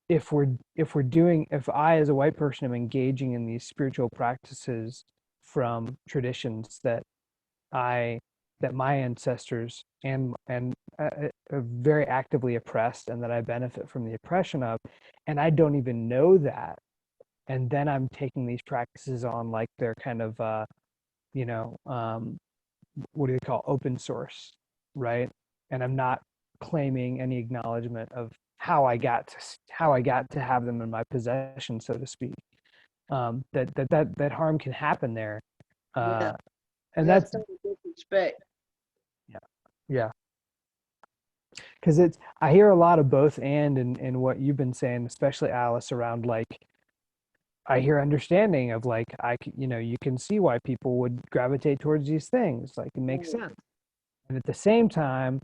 if I as a white person am engaging in these spiritual practices from traditions I that my ancestors are very actively oppressed and that I benefit from the oppression of, and I don't even know that, and then I'm taking these practices on like they're kind of you know, what do they call open source, right? And I'm not claiming any acknowledgement of how I got to have them in my possession, so to speak. That harm can happen there, Yeah, and that's that's total disrespect. yeah, yeah. Because it's I hear a lot of both and in what you've been saying, especially Alice, around like I hear understanding of like you know, you can see why people would gravitate towards these things, like it makes Right, sense. And at the same time,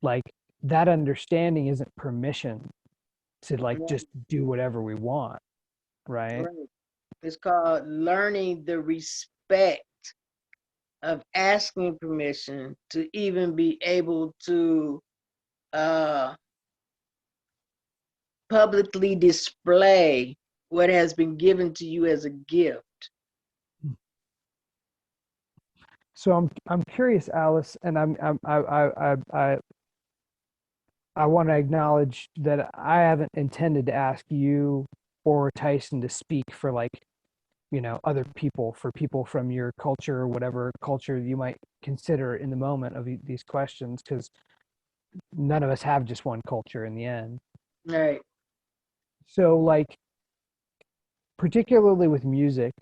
like that understanding isn't permission to like right, just do whatever we want, right? right. It's called learning the respect of asking permission to even be able to uh, publicly display what has been given to you as a gift. So I'm curious, Alice, and I want to acknowledge that I haven't intended to ask you or Tyson to speak for like, you know, other people, for people from your culture, whatever culture you might consider in the moment of these questions, because none of us have just one culture in the end. Right. So like, particularly with music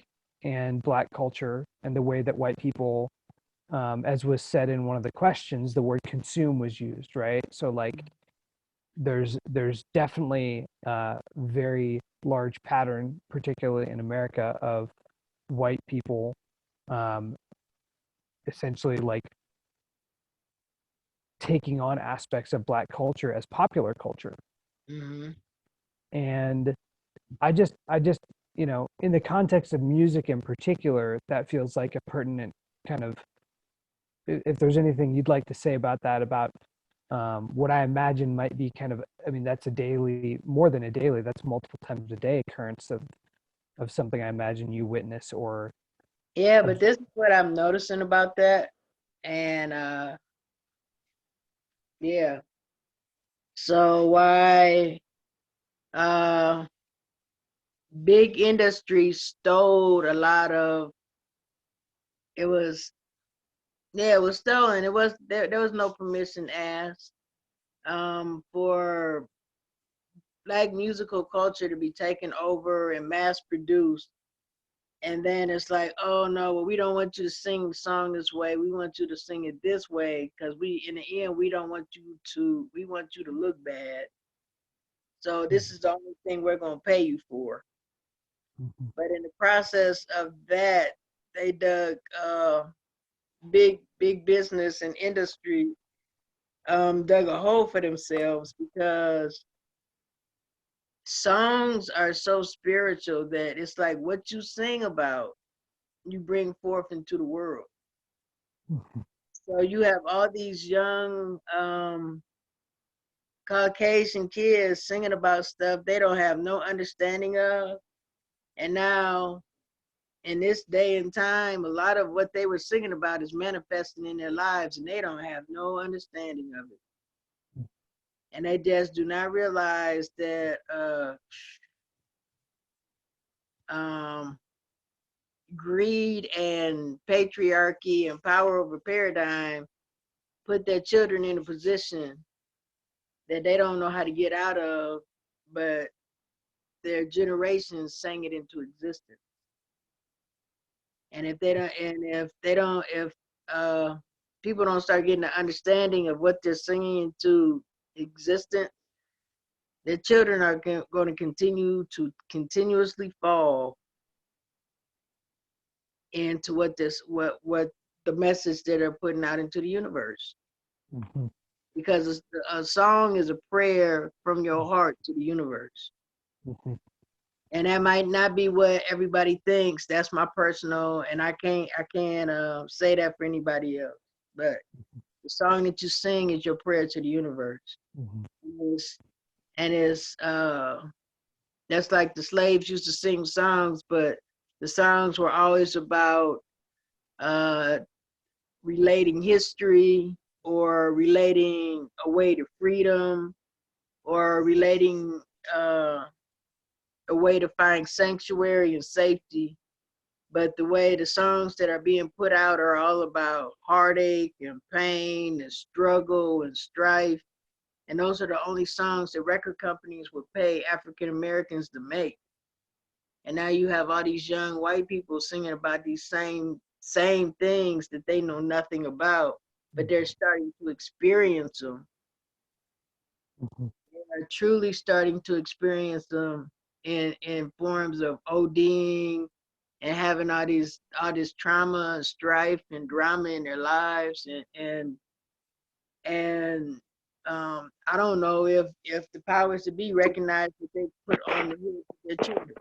and Black culture and the way that white people, as was said in one of the questions, the word consume was used, right? So like there's definitely a very large pattern, particularly in America, of white people um, essentially like taking on aspects of Black culture as popular culture. Mm-hmm. And I just, you know, in the context of music in particular, that feels like a pertinent kind of, if there's anything you'd like to say about that, about what I imagine might be kind of, I mean, that's a daily, more than a daily, that's multiple times a day occurrence of something I imagine you witness or Yeah, but observe. this is what I'm noticing about that. And yeah. So why uh big industry stole a lot of it was yeah, it was stolen. It was there was no permission asked for Black musical culture to be taken over and mass produced. And then it's like, oh no, well, we don't want you to sing the song this way. We want you to sing it this way because we, in the end, we want you to look bad. So this is the only thing we're gonna pay you for. Mhm. But in the process of that, they dug big business and industry dug a hole for themselves because songs are so spiritual that it's like what you sing about, you bring forth into the world. Mhm. So you have all these young Caucasian kids singing about stuff they don't have no understanding of. And now, in this day and time, a lot of what they were singing about is manifesting in their lives, and they don't have no understanding of it. And they just do not realize that um, greed and patriarchy and power over paradigm put their children in a position that they don't know how to get out of, but their generations sang it into existence. And if uh, people don't start getting an understanding of what they're singing into existence, their children are going to continue to continuously fall into what the message that they're putting out into the universe. Mm-hmm. Because a song is a prayer from your heart to the universe. Mm-hmm. And that might not be what everybody thinks. That's my personal, and I can't say that for anybody else. But the song that you sing is your prayer to the universe. Mm-hmm. And it's that's like the slaves used to sing songs, but the songs were always about relating history or relating a way to freedom or relating a way to find sanctuary and safety. But the way the songs that are being put out are all about heartache and pain and struggle and strife. And those are the only songs that record companies would pay African Americans to make. And now you have all these young white people singing about these same things that they know nothing about, but they're starting to experience them. Mm-hmm. They're truly starting to experience them in forms of ODing and having all this trauma and strife and drama in their lives and I don't know if the powers to be recognize that they put on the heads of their children.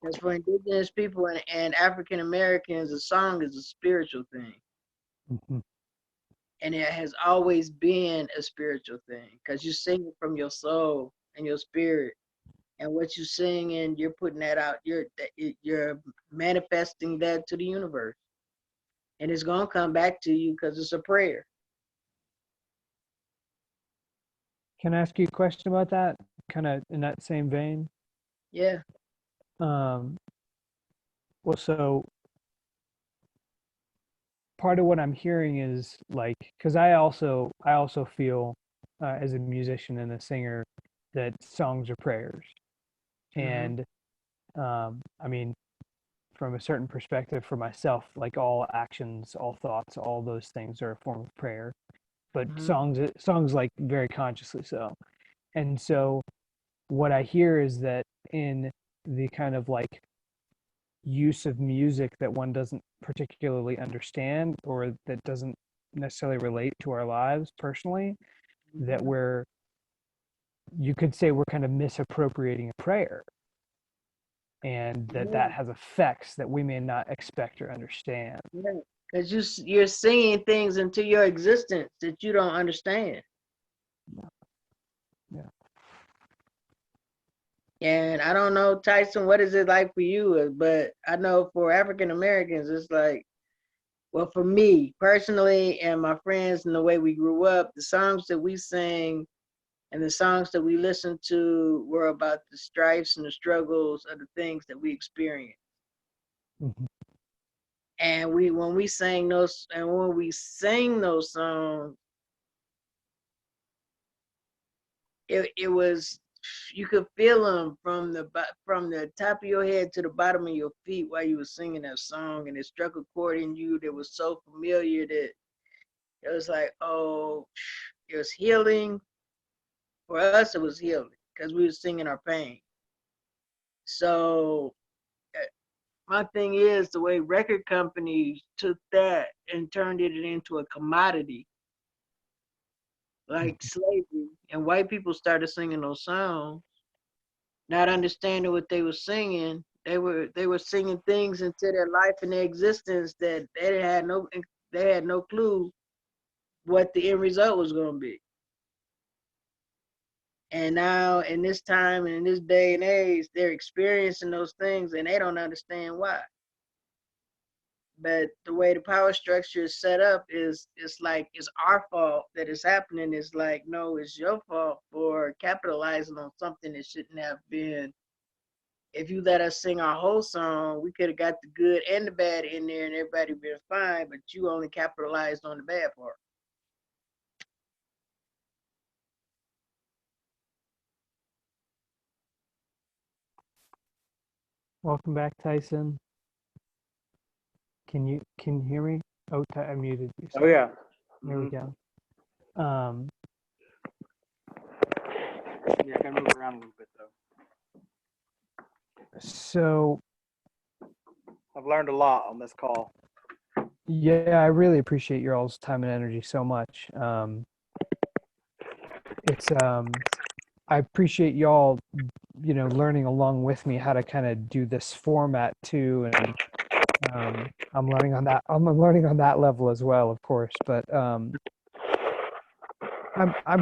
Because for indigenous people and African Americans, a song is a spiritual thing. Mm-hmm. And it has always been a spiritual thing because you sing it from your soul and your spirit. And what you sing and you're putting that out, you're manifesting that to the universe. And it's going to come back to you because it's a prayer. Can I ask you a question about that? Kind of in that same vein. Yeah. Well, so part of what I'm hearing is like, because I also feel as a musician and a singer that songs are prayers, and I mean, from a certain perspective for myself, like all actions, all thoughts, all those things are a form of prayer, but songs like very consciously so. And so what I hear is that in the kind of like use of music that one doesn't particularly understand or that doesn't necessarily relate to our lives personally, that you could say we're kind of misappropriating a prayer, and that has effects that we may not expect or understand. Yeah. Because you're singing things into your existence that you don't understand. Yeah. And I don't know, Tyson, what is it like for you? But I know for African Americans, it's like, well, for me personally and my friends and the way we grew up, the songs that we sang and the songs that we listened to were about the strifes and the struggles of the things that we experienced. Mm-hmm. And when we sang those songs, it was, you could feel them from the top of your head to the bottom of your feet while you were singing that song, and it struck a chord in you that was so familiar that it was like, oh, it was healing. For us, it was healing because we were singing our pain. So my thing is the way record companies took that and turned it into a commodity, like slavery, and white people started singing those songs, not understanding what they were singing. They were singing things into their life and their existence that they had no clue what the end result was going to be. And now in this time and in this day and age, they're experiencing those things and they don't understand why. But the way the power structure is set up is it's like it's our fault that it's happening. It's like, no, it's your fault for capitalizing on something that shouldn't have been. If you let us sing our whole song, we could have got the good and the bad in there and everybody been fine, but you only capitalized on the bad part. Welcome back, Tyson. Can you hear me? Oh, I muted you. Oh yeah. There we go. Yeah, I gotta move around a little bit though. So I've learned a lot on this call. yeah, I really appreciate your all's time and energy so much. It's I appreciate y'all, learning along with me how to kind of do this format too, and I'm learning on that. I'm learning on that level as well, of course. But I'm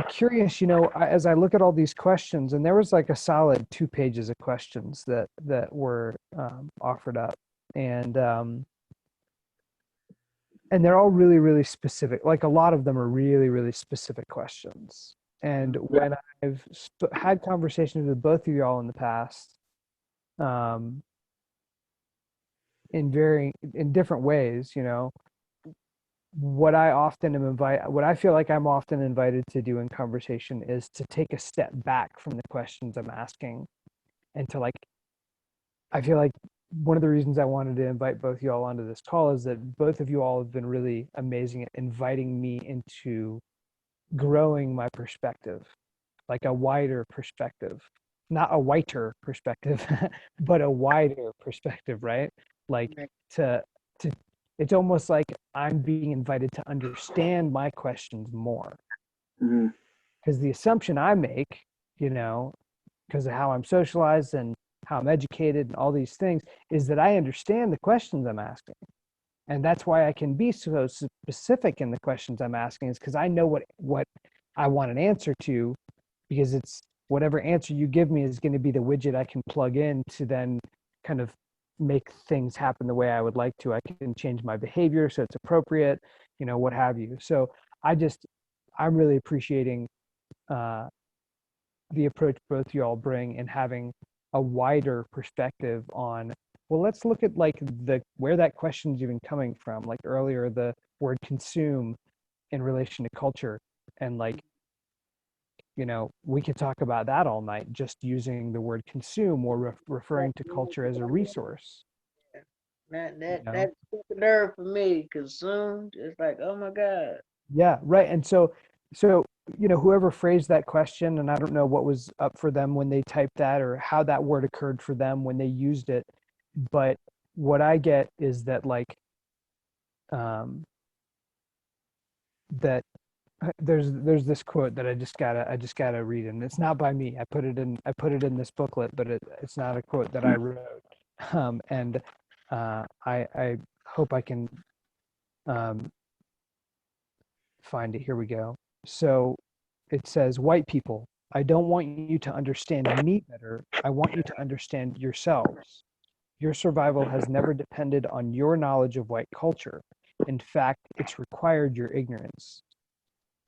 curious. As I look at all these questions, and there was like a solid 2 pages of questions that were offered up, and they're all really, really specific. Like a lot of them are really, really specific questions. And when I've had conversations with both of y'all in the past, um, in different ways, what I feel like I'm often invited to do in conversation is to take a step back from the questions I'm asking, and to I feel like one of the reasons I wanted to invite both y'all onto this call is that both of you all have been really amazing at inviting me into growing my perspective, like a wider perspective, not a whiter perspective, but a wider perspective, right? Like Right. to it's almost like I'm being invited to understand my questions more. Because the assumption I make, because of how I'm socialized and how I'm educated and all these things, is that I understand the questions I'm asking. And that's why I can be so specific in the questions I'm asking, is because I know what I want an answer to, because it's whatever answer you give me is going to be the widget I can plug in to then kind of make things happen the way I would like to. I can change my behavior so it's appropriate, what have you. So I'm really appreciating the approach both you all bring in having a wider perspective on, well, let's look at where that question's even coming from. Like earlier, the word consume in relation to culture, and we could talk about that all night, just using the word consume or referring to culture as a resource. That struck a nerve for me. Consumed. It's like, oh my God. Yeah, right. And so whoever phrased that question, and I don't know what was up for them when they typed that or how that word occurred for them when they used it, but what I get is that that there's this quote that I just gotta read, and it's not by me. I put it in this booklet, but it's not a quote that I wrote. And I hope I can find it. Here we go. So it says, white people, I don't want you to understand me better. I want you to understand yourselves. Your survival has never depended on your knowledge of white culture. In fact, it's required your ignorance.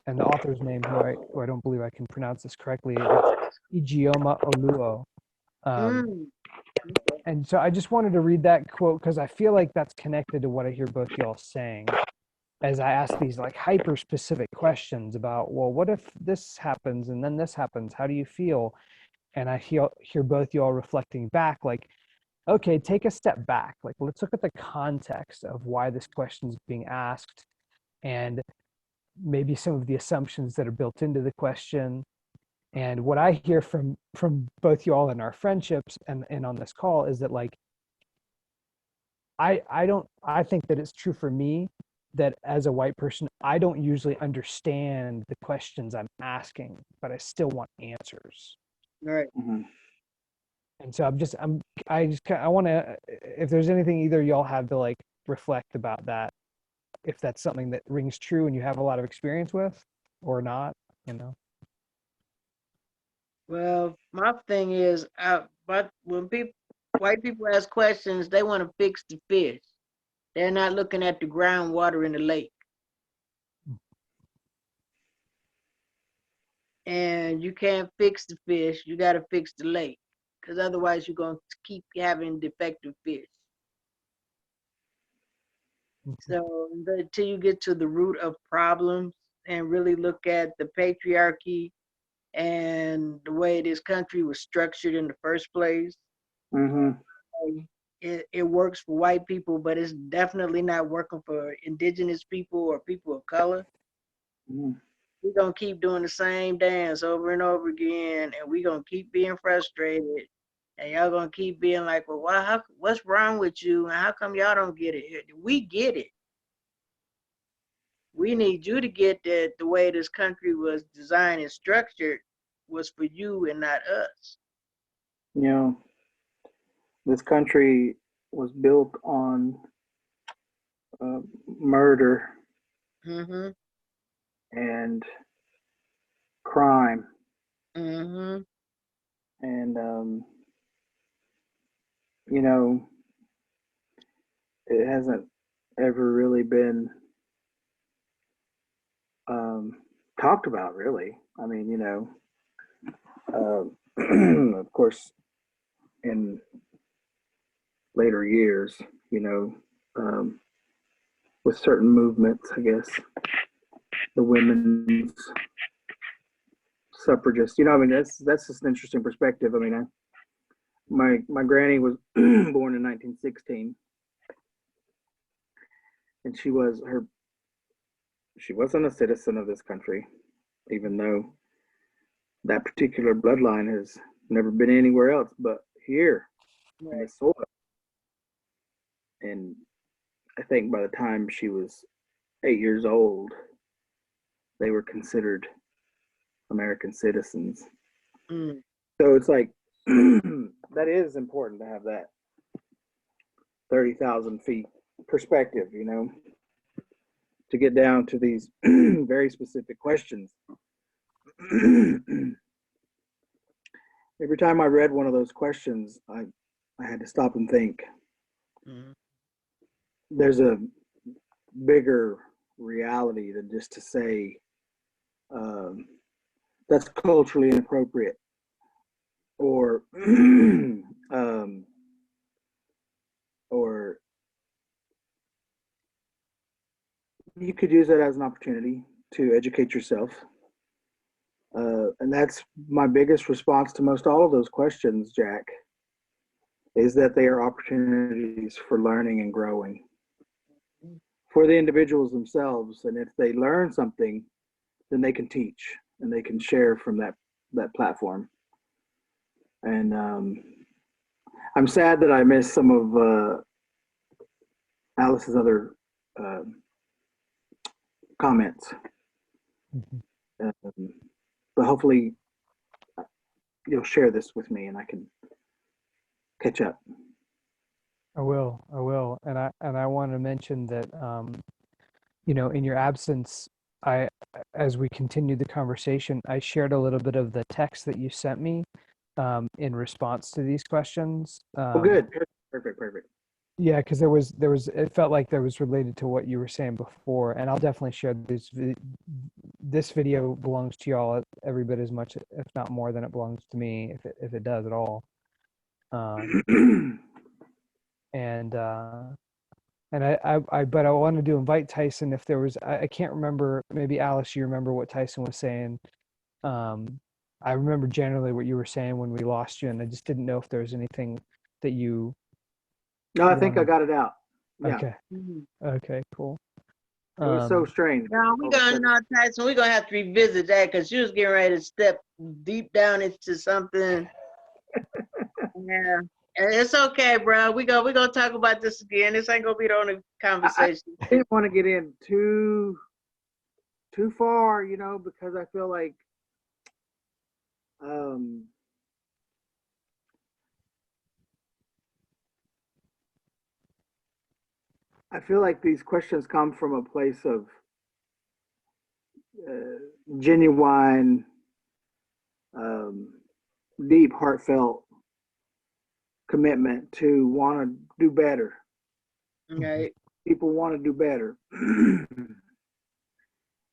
And the author's name, who I don't believe I can pronounce this correctly, is Ijeoma Oluo. Mm. And so I just wanted to read that quote because I feel like that's connected to what I hear both y'all saying as I ask these hyper specific questions about, well, what if this happens and then this happens? How do you feel? And I hear both y'all reflecting back okay, take a step back. Let's look at the context of why this question is being asked, and maybe some of the assumptions that are built into the question. And what I hear from both y'all in our friendships and on this call is that I think that it's true for me that as a white person, I don't usually understand the questions I'm asking, but I still want answers. Right. And so I want to, if there's anything either y'all have to reflect about that, if that's something that rings true and you have a lot of experience with or not. Well, my thing is, but when white people ask questions, they want to fix the fish. They're not looking at the groundwater in the lake. And you can't fix the fish. You got to fix the lake, because otherwise you're going to keep having defective fish. So until you get to the root of problems and really look at the patriarchy and the way this country was structured in the first place, it works for white people, but it's definitely not working for indigenous people or people of color. we're gonna keep doing the same dance over and over again, and we're gonna keep being frustrated. And y'all gonna keep being like, well, what's wrong with you? And how come y'all don't get it? We get it. We need you to get that the way this country was designed and structured was for you and not us. You know, this country was built on murder Mm-hmm. and crime, Mm-hmm. and you know, it hasn't ever really been talked about. Really, I mean, you know, of course, in later years, you know, with certain movements, I guess, the women's suffragists. You know, I mean, that's just an interesting perspective. I mean, my granny was born in 1916, and she wasn't a citizen of this country, even though that particular bloodline has never been anywhere else but here in Right. the soil. And I think by the time she was 8 years old, they were considered American citizens. Mm. So it's like that is important to have that 30,000 feet perspective, you know, to get down to these very specific questions. Every time I read one of those questions, I had to stop and think. Mm. There's a bigger reality than just to say that's culturally inappropriate, or or you could use that as an opportunity to educate yourself. And that's my biggest response to most all of those questions, Jack, is that they are opportunities for learning and growing for the individuals themselves. And if they learn something, then they can teach and they can share from that platform. And I'm sad that I missed some of Alice's other comments. Mm-hmm. But hopefully you'll share this with me and I can catch up. I will, and I want to mention that you know, in your absence, as we continued the conversation, I shared a little bit of the text that you sent me in response to these questions. Oh, good. Perfect. Yeah, because it felt like there was related to what you were saying before, and I'll definitely share this video belongs to y'all every bit as much, if not more, than it belongs to me, if it does at all. And but I wanted to invite Tyson if there was, I can't remember, maybe Alice, you remember what Tyson was saying. I remember generally what you were saying when we lost you, and I just didn't know if there was anything that you No, I think I wanted. got it out. Yeah. Okay. Mm. Okay, cool. It was so strange. Now we're gonna not Tyson. We're gonna have to revisit that because you was getting ready to step deep down into something. Yeah, and it's okay, bro. We gonna talk about this again. This ain't gonna be the only conversation. I didn't want to get in too far, you know, because I feel like these questions come from a place of genuine, deep, heartfelt commitment to want to do better. Right. People want to do better.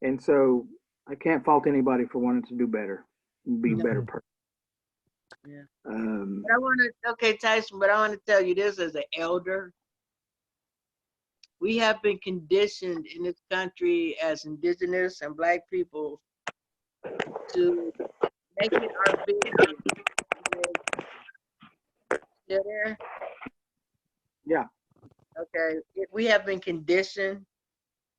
And so I can't fault anybody for wanting to do better and be a better person. Yeah. Um, But I want to, okay, Tyson, but I want to tell you this as an elder. We have been conditioned in this country as indigenous and black people to make it our business. Still there? yeah. Okay. We have been conditioned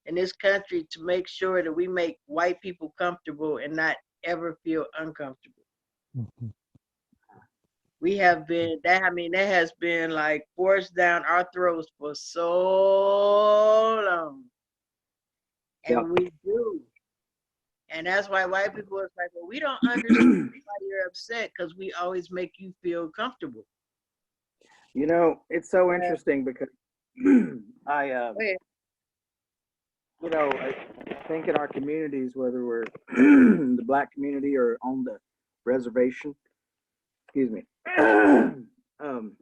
in this country to make sure that we make white people comfortable and not ever feel uncomfortable. Mhm. We have been that. I mean, that has been like forced down our throats for so long, Yep. and we do. And that's why white people is like, well, we don't understand why you're upset because we always make you feel comfortable. You know, it's so Yeah. interesting because I, Go ahead. you know, I think in our communities, whether we're the black community or on the reservation, excuse me, um,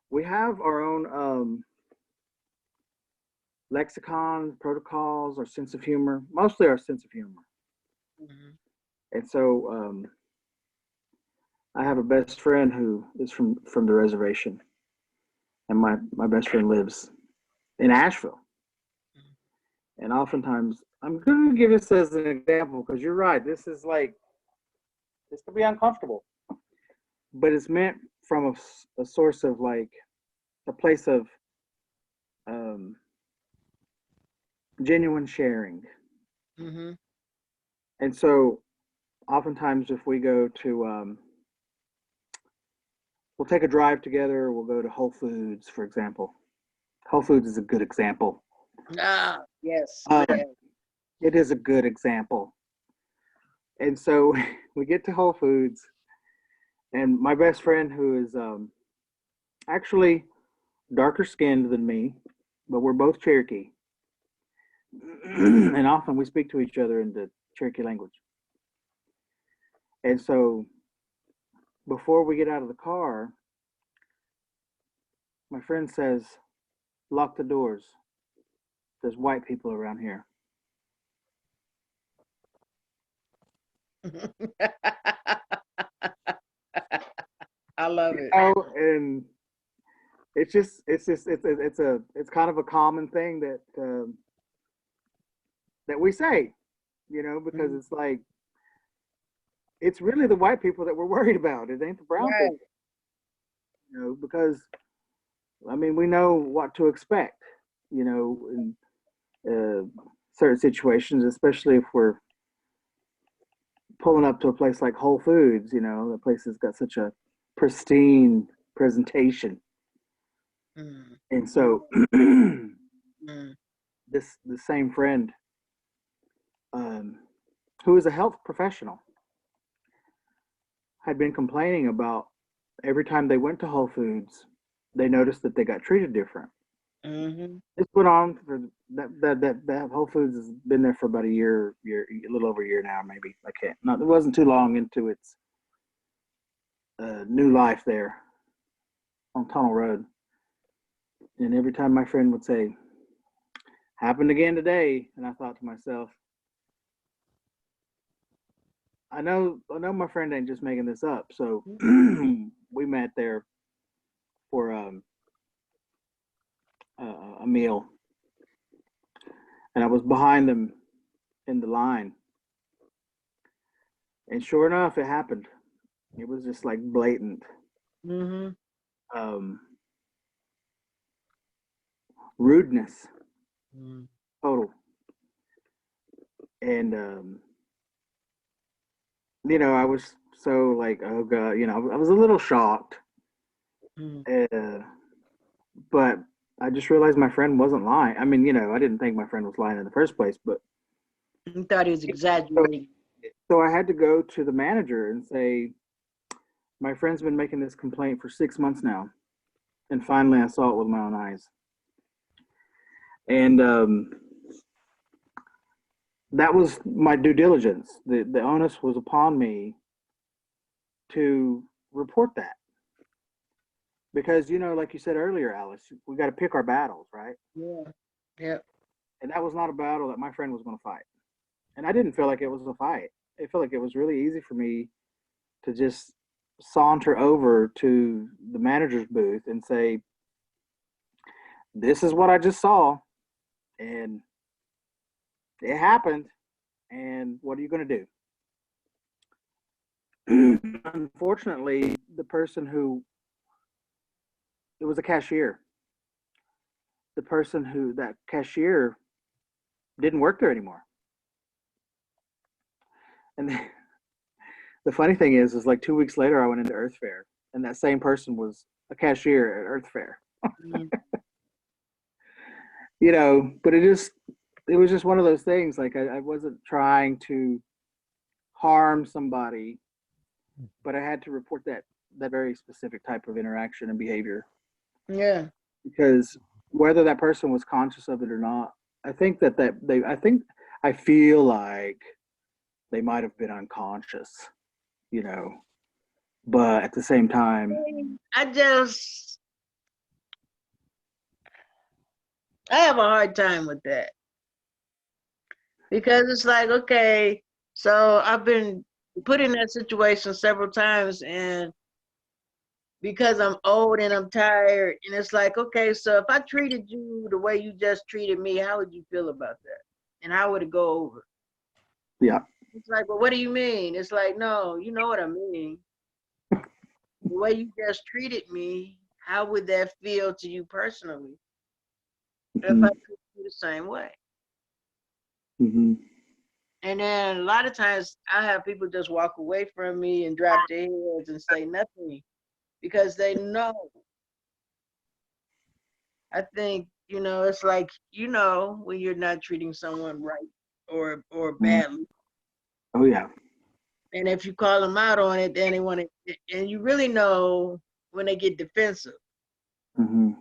we have our own lexicon, protocols, our sense of humor, mostly our sense of humor. Mhm. And so I have a best friend who is from the reservation, and my best friend lives in Asheville. And oftentimes, I'm going to give this as an example because you're right. This is like, this could be uncomfortable, but it's meant from a source of like a place of um, genuine sharing. Mhm. And so, oftentimes, if we go to, we'll take a drive together, we'll go to Whole Foods, for example. Whole Foods is a good example. Ah, yes. Um, Yes. it is a good example. And so we get to Whole Foods, and my best friend, who is actually darker skinned than me, but we're both Cherokee. And often we speak to each other in the Cherokee language. And so before we get out of the car, my friend says, lock the doors. There's white people around here. I love it. Oh, and it's kind of a common thing that we say, because Mhm. it's like, it's really the white people that we're worried about. It ain't the brown Right. people, because I mean, we know what to expect, in certain situations, especially if we're pulling up to a place like Whole Foods. The place has got such a pristine presentation. Mm. And so Mm. the same friend, um, who is a health professional, had been complaining about every time they went to Whole Foods, they noticed that they got treated different. Mhm. This went on for that Whole Foods has been there for about a a little over a year now, maybe. I can't. Not, it wasn't too long into its new life there on Tunnel Road. And every time my friend would say, "Happened again today," and I thought to myself, I know my friend ain't just making this up. So we met there for a meal, and I was behind them in the line. And sure enough, it happened. It was just like blatant Mhm. um, rudeness, Mm. total. And I was so like, oh god, I was a little shocked, Mm. uh, but I just realized my friend wasn't lying. I mean, I didn't think my friend was lying in the first place, but He thought he was so, exaggerating. so I had to go to the manager and say, my friend's been making this complaint for 6 months now, and finally I saw it with my own eyes. And that was my due diligence. The onus was upon me to report that because, like you said earlier, Alice, we got to pick our battles, right? Yeah. Yep. And that was not a battle that my friend was going to fight. And I didn't feel like it was a fight. It felt like it was really easy for me to just saunter over to the manager's booth and say, this is what I just saw, and it happened, and what are you going to do? Unfortunately, the person who, it was a cashier, the person that cashier didn't work there anymore. And the funny thing is like 2 weeks later, I went into Earth Fair, and that same person was a cashier at Earth Fair. Mm. But it was just one of those things. Like I wasn't trying to harm somebody, but I had to report that very specific type of interaction and behavior. Yeah. Because whether that person was conscious of it or not, I feel like they might have been unconscious, but at the same time, I have a hard time with that, because it's like, okay, so I've been put in that situation several times, and because I'm old and I'm tired, and it's like, okay, so if I treated you the way you just treated me, how would you feel about that? And how would it go over? Yeah. It's like, well, what do you mean? It's like, no, you know what I mean. The way you just treated me, how would that feel to you personally? Mm-hmm. If I treat you the same way? Mm-hmm. And then a lot of times I have people just walk away from me and drop their heads and say nothing, because they know. I think, it's like, when you're not treating someone right or badly. Oh yeah. And if you call them out on it, then they want to, and you really know when they get defensive. Mm-hmm.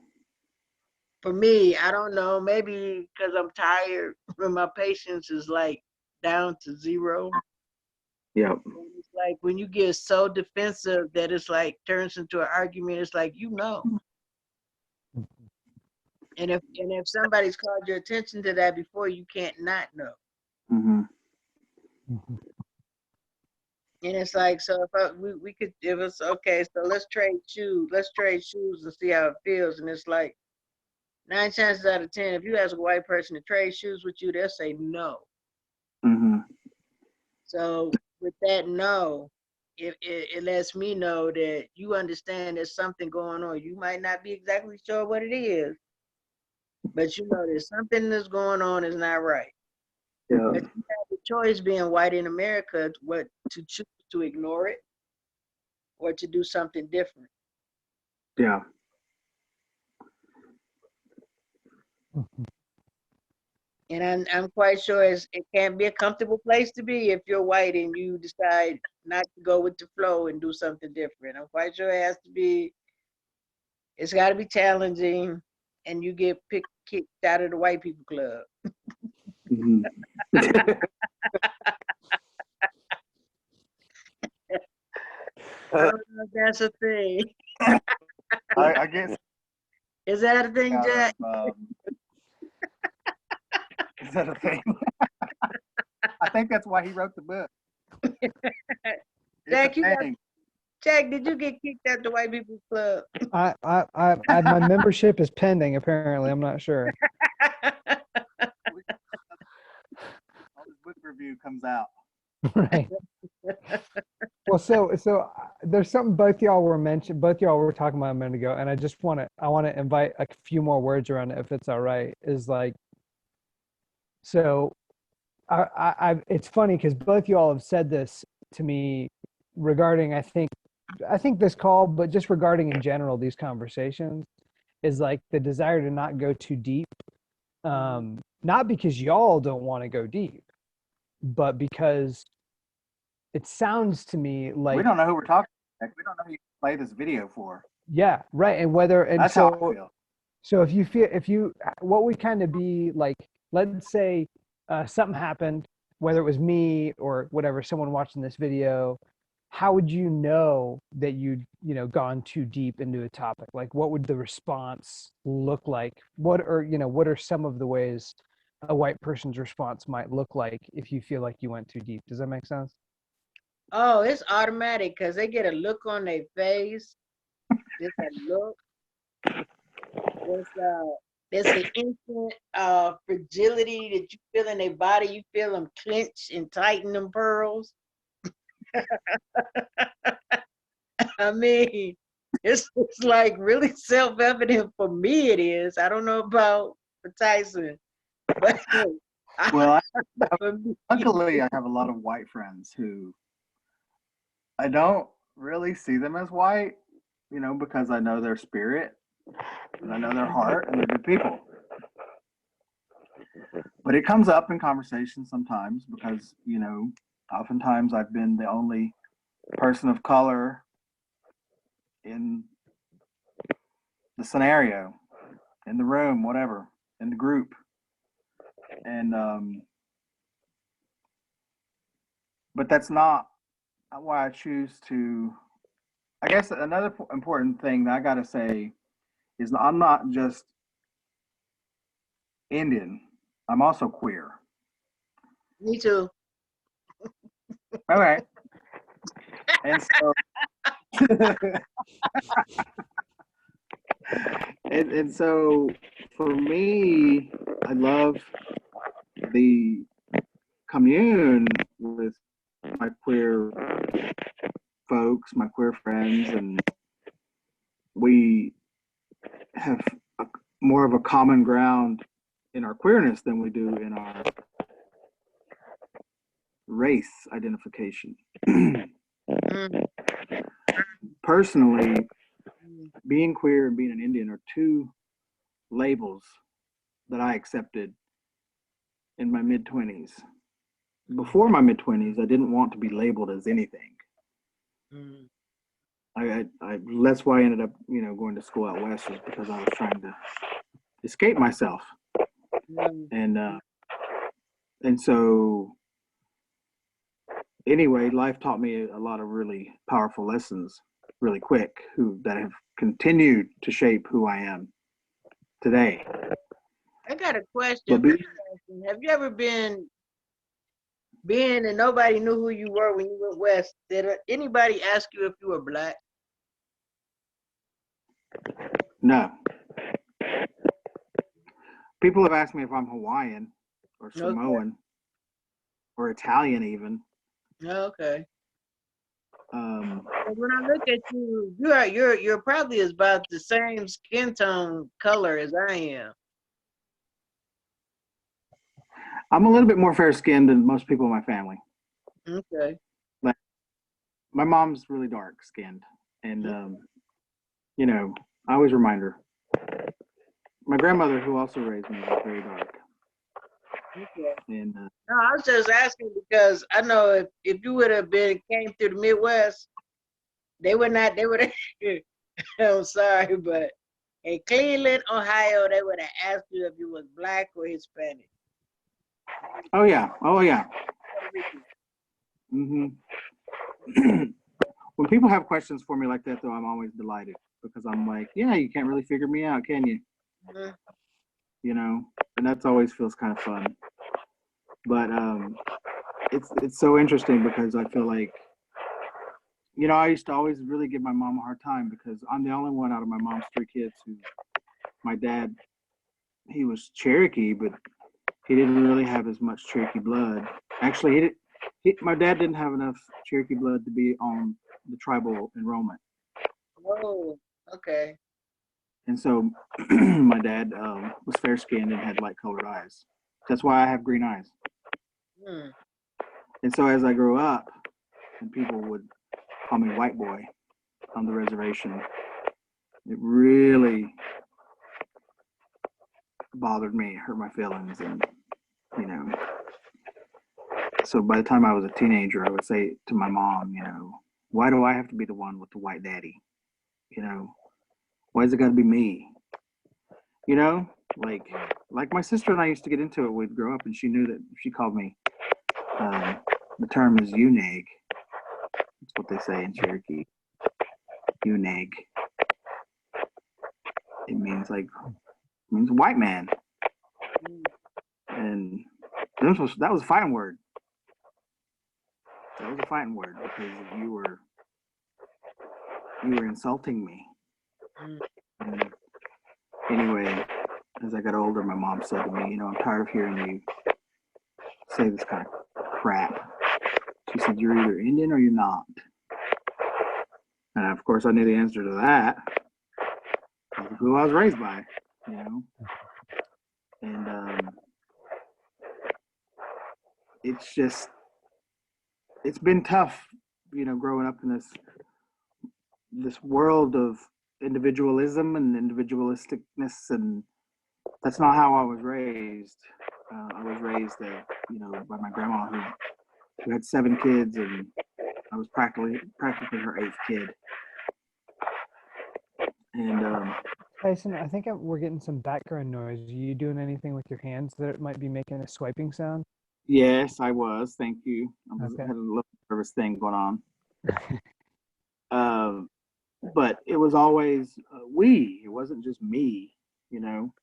For me, I don't know, maybe because I'm tired, when my patience is like down to zero. Yeah. It's like when you get so defensive that it's like turns into an argument, it's like, And if somebody's called your attention to that before, you can't not know. Mm-hmm. Mhm. And it's like, so if we could, if it's okay, so let's trade shoes and see how it feels. And it's like 9 chances out of 10, if you ask a white person to trade shoes with you, they'll say no. Mm-hmm. So with that no, it lets me know that you understand there's something going on. You might not be exactly sure what it is, but there's something that's going on is not right. Yeah. But you have the choice, being white in America, to choose to ignore it or to do something different. Yeah. Mhm. And I'm quite sure it can't be a comfortable place to be if you're white and you decide not to go with the flow and do something different. I'm quite sure it's got to be challenging, and you get kicked out of the white people club. Mm-hmm. I don't know if that's a thing. I guess. Is that a thing, Jack? Is that a thing? I think that's why he wrote the book. Jack, did you get kicked out the white people club? My membership is pending. Apparently, I'm not sure. All this book review comes out. Right. Well, so there's something both y'all were talking about a minute ago, and I want to invite a few more words around it, if it's all right. Is like, so it's funny because both y'all have said this to me regarding, I think this call, but just regarding in general these conversations, is like the desire to not go too deep, not because y'all don't want to go deep, but because it sounds to me like we don't know who we're talking to. We don't know who you play this video for. Yeah, right. And That's how I feel. So what would kind of be like, let's say something happened, whether it was me or whatever, someone watching this video, how would you know that you'd, gone too deep into a topic? Like, what would the response look like? What are some of the ways a white person's response might look like if you feel like you went too deep? Does that make sense? Oh, it's automatic, because they get a look on their face. There's a look. There's an instant fragility that you feel in their body. You feel them clench and tighten them pearls. I mean, it's like really self-evident for me. It is. I don't know about for Tyson, but Well, for me, luckily, I have a lot of white friends who I don't really see them as white, because I know their spirit and I know their heart and they're good people. But it comes up in conversation sometimes because, oftentimes I've been the only person of color in the scenario, in the room, whatever, in the group. And, but that's not why I choose to. I guess another important thing that I got to say is I'm not just Indian, I'm also queer. me too. Okay. And so, and so for me, I love the commune with my queer folks, my queer friends, and we have more of a common ground in our queerness than we do in our race identification. Personally, being queer and being an Indian are two labels that I accepted in my mid-20s. Before my mid-20s, I didn't want to be labeled as anything. That's why I ended up, going to school out west, was because I was trying to escape myself. And so anyway, life taught me a lot of really powerful lessons really quick that have continued to shape who I am today. I got a question. Have you ever been and nobody knew who you were when you went west? Did anybody ask you if you were black? No. People have asked me if I'm Hawaiian or Samoan or Italian even. Okay. When I look at you, you're probably about the same skin tone color as I am. I'm a little bit more fair skinned than most people in my family. Okay. Like, my mom's really dark skinned, and I always remind her. My grandmother, who also raised me, was very dark. Okay. And no, I was just asking because I know if you would have came through the Midwest, they would not. They would. I'm sorry, but in Cleveland, Ohio, they would have asked you if you was black or Hispanic. Oh yeah. Mm-hmm. When people have questions for me like that, though, I'm always delighted because I'm like, yeah, you can't really figure me out, can you? Mm-hmm. And that's always feels kind of fun. But it's so interesting because I feel like, I used to always really give my mom a hard time because I'm the only one out of my mom's 3 kids who, my dad, he was Cherokee, but he didn't really have as much Cherokee blood. Actually, my dad didn't have enough Cherokee blood to be on the tribal enrollment. Oh, okay. And so my dad was fair skinned and had light colored eyes. That's why I have green eyes. Mm. And so as I grew up and people would call me white boy on the reservation, it really bothered me, hurt my feelings. And, so by the time I was a teenager, I would say to my mom, why do I have to be the one with the white daddy? Why is it got to be me? Like my sister and I used to get into it. We'd grow up, and she knew that if she called me, the term is uneg. That's what they say in Cherokee. Uneg. It means white man. And that was a fighting word. That was a fighting word because you were insulting me. And anyway, as I got older, my mom said to me, I'm tired of hearing you say this kind of crap. She said, you're either Indian or you're not. And of course, I knew the answer to that. Who I was raised by, you know. And it's been tough, you know, growing up in this world of individualism and individualisticness, and that's not how I was raised. I was raised, you know, by my grandma who had 7 kids, and I was practically her 8th kid. And Tyson, I think we're getting some background noise. Are you doing anything with your hands that it might be making a swiping sound? yes, I was. Thank you. I Okay. had a little nervous thing going on. But it was always we. It wasn't just me, you know.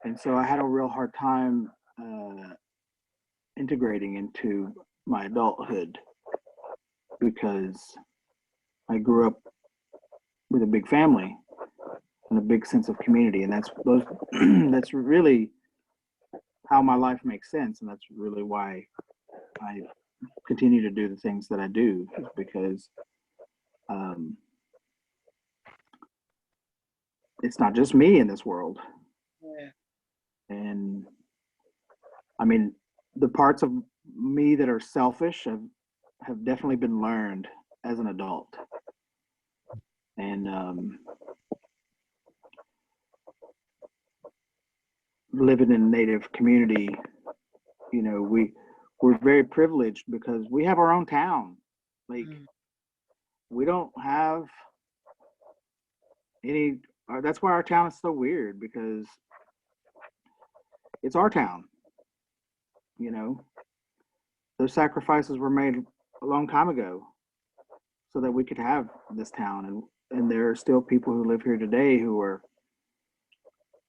And so I had a real hard time integrating into my adulthood because I grew up with a big family and a big sense of community, and that's really how my life makes sense, and that's really why I continue to do the things that I do, is because it's not just me in this world. Yeah. And I mean, the parts of me that are selfish have definitely been learned as an adult. And living in a Native community, you know, we're very privileged because we have our own town. Like, we don't have any. That's why our town is so weird, because it's our town. You know, those sacrifices were made a long time ago so that we could have this town, and there are still people who live here today who are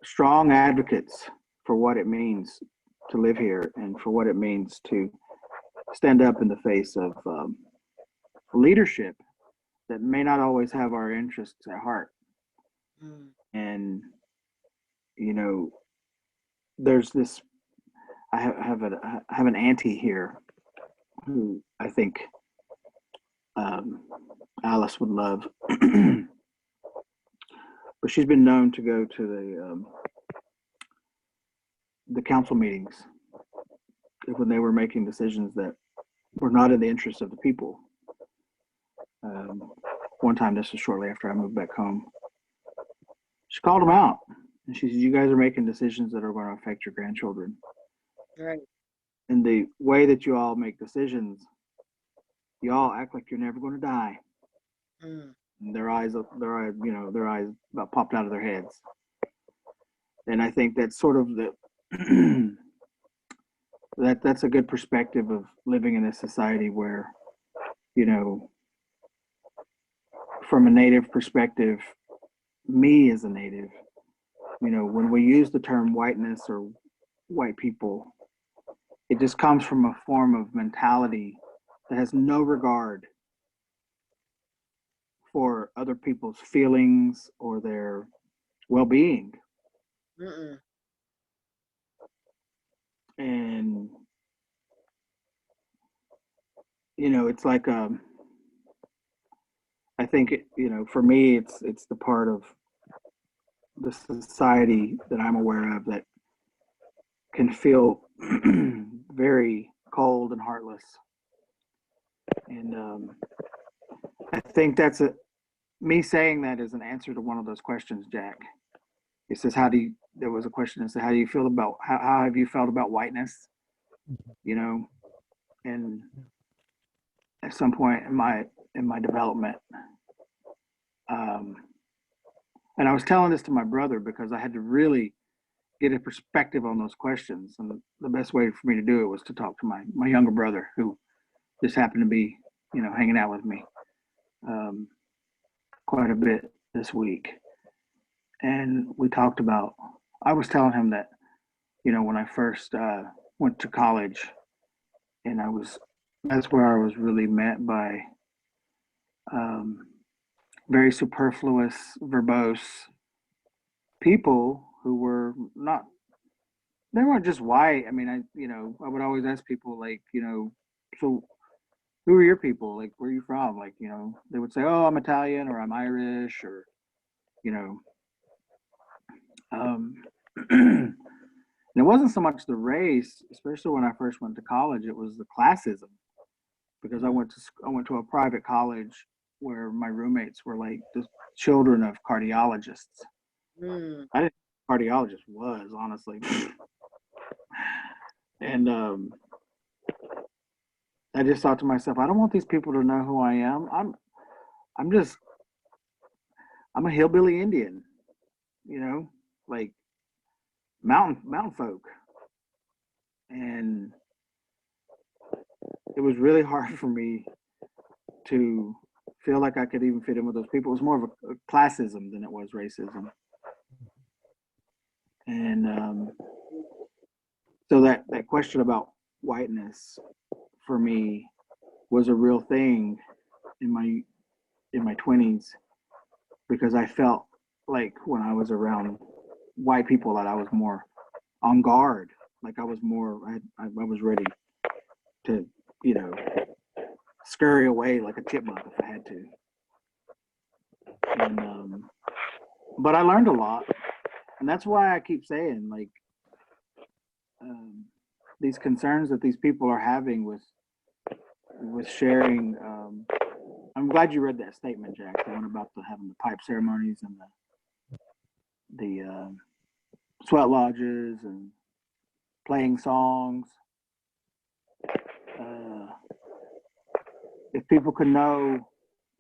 strong advocates for what it means to live here and for what it means to stand up in the face of leadership that may not always have our interests at heart. And you know, there's this. I have an auntie here who I think Alice would love, but she's been known to go to the council meetings when they were making decisions that were not in the interest of the people. One time, this was shortly after I moved back home, she called them out, and she said, "You guys are making decisions that are going to affect your grandchildren." Right. And the way that you all make decisions, you all act like you're never going to die. And their eyes about popped out of their heads. And I think that's sort of that's a good perspective of living in a society where, you know, from a Native perspective, me as a Native, you know, when we use the term whiteness or white people, it just comes from a form of mentality that has no regard for other people's feelings or their well-being. And you know, it's like I think you know, for me, it's the part of the society that I'm aware of that can feel very cold and heartless. And I think that's me saying that is an answer to one of those questions, Jack. It says, there was a question that said, how do you feel about, how have you felt about whiteness? You know, and at some point in my development, and I was telling this to my brother because I had to really get a perspective on those questions. And the best way for me to do it was to talk to my younger brother, who just happened to be, you know, hanging out with me quite a bit this week. And we talked about, I was telling him that, you know, when I first went to college, and that's where I was really met by very superfluous, verbose people who were not, they weren't just white. I mean, I would always ask people, like, you know, so who are your people? Like, where are you from? Like, they would say, oh, I'm Italian or I'm Irish or, you know, and it wasn't so much the race, especially when I first went to college. It was the classism, because I went to a private college where my roommates were like the children of cardiologists. I didn't know what a cardiologist was, honestly. And I just thought to myself, I don't want these people to know who I am. I'm a hillbilly Indian, like mountain folk. And it was really hard for me to feel like I could even fit in with those people. It was more of a classism than it was racism. And so that question about whiteness for me was a real thing in my 20s, because I felt like when I was around white people that I was more on guard. Like I was was ready to, scurry away like a chipmunk if I had to. And, but I learned a lot, and that's why I keep saying, like, these concerns that these people are having with sharing. I'm glad you read that statement, Jack, the one about having the pipe ceremonies and the sweat lodges and playing songs. If people could know